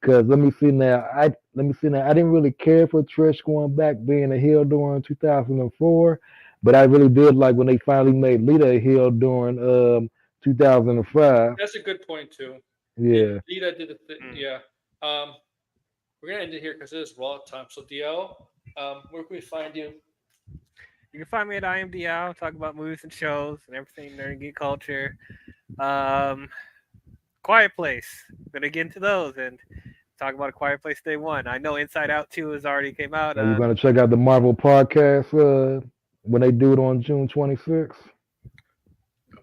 because let me see now I didn't really care for Trish going back being a heel during 2004, But I really did like when they finally made Lita a heel during 2005. That's a good point too. Yeah. Lita did the thing. Yeah. We're gonna end it here because it is Raw time. So DL, where can we find you? You can find me at IMDL, talk about movies and shows and everything nerd and geek culture. Quiet Place. Gonna get into those and talk about A Quiet Place Day 1. I know Inside Out 2 has already came out. Are you going to check out the Marvel podcast when they do it on June 26th?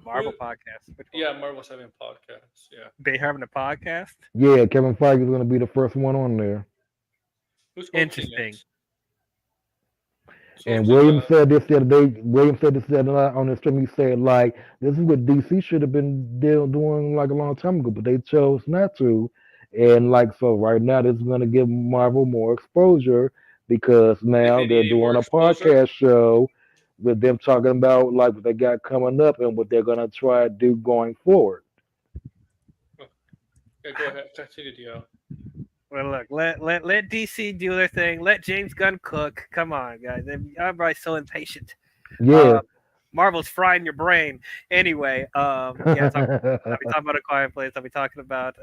Marvel podcast. Yeah, Marvel's having a podcast. Yeah. They having a podcast? Yeah, Kevin Feige is going to be the first one on there. Who's interesting? And William said this the other day. William said this the other night on the stream. He said, like, this is what DC should have been doing like a long time ago, but they chose not to. And like, so right now, this is going to give Marvel more exposure because now they're doing a podcast show with them talking about like what they got coming up and what they're going to try to do going forward. Yeah, go ahead. Continue, Dio. Well, look, let DC do their thing. Let James Gunn cook. Come on, guys. Everybody's so impatient. Yeah. Marvel's frying your brain. Anyway, I'll be talking about A Quiet Place. I'll be talking about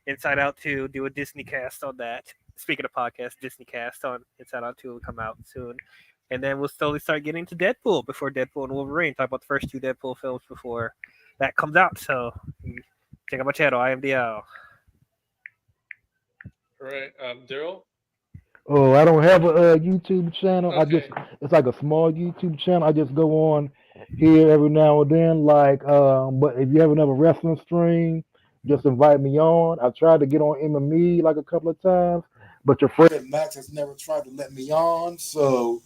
Inside Out 2. Do a Disney cast on that. Speaking of podcasts, Disney cast on Inside Out 2 will come out soon. And then we'll slowly start getting to Deadpool before Deadpool and Wolverine. Talk about the first 2 Deadpool films before that comes out. So check out my channel, IMDL. All right, Daryl. Oh, I don't have a YouTube channel. Okay. It's like a small YouTube channel. I just go on here every now and then. Like, but if you have another wrestling stream, just invite me on. I tried to get on MME like a couple of times, but your friend Max has never tried to let me on. So,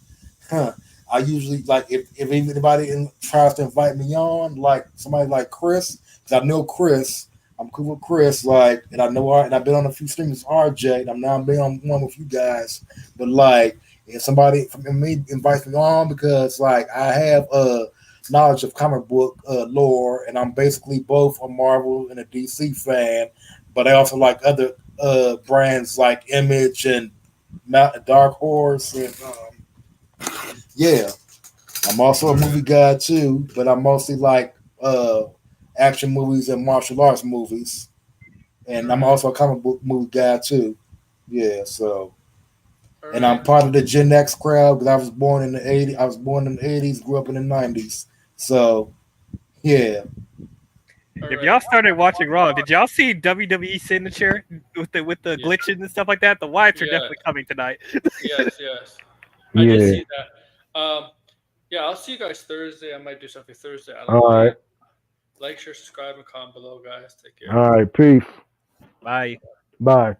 I usually like if anybody tries to invite me on, like somebody like Chris, because I know Chris. I'm cool with Chris, like, and I know, and I've been on a few streams with RJ, and I'm now been on one with you guys. But like, if somebody from me invites me on, because like I have knowledge of comic book lore, and I'm basically both a Marvel and a DC fan, but I also like other brands like Image and Dark Horse, and yeah, I'm also a movie guy too, but I'm mostly like action movies and martial arts movies, and I'm also a comic book movie guy too. Yeah, so, and I'm part of the Gen X crowd because I was born in the '80s. I was born in the '80s, grew up in the '90s. So, yeah. If y'all started watching Raw, did y'all see WWE Signature with the glitches and stuff like that? The Wyatts are definitely coming tonight. Yes. I did see that. Yeah, I'll see you guys Thursday. I might do something Thursday. All right. Like, share, subscribe, and comment below, guys. Take care. All right. Peace. Bye. Bye.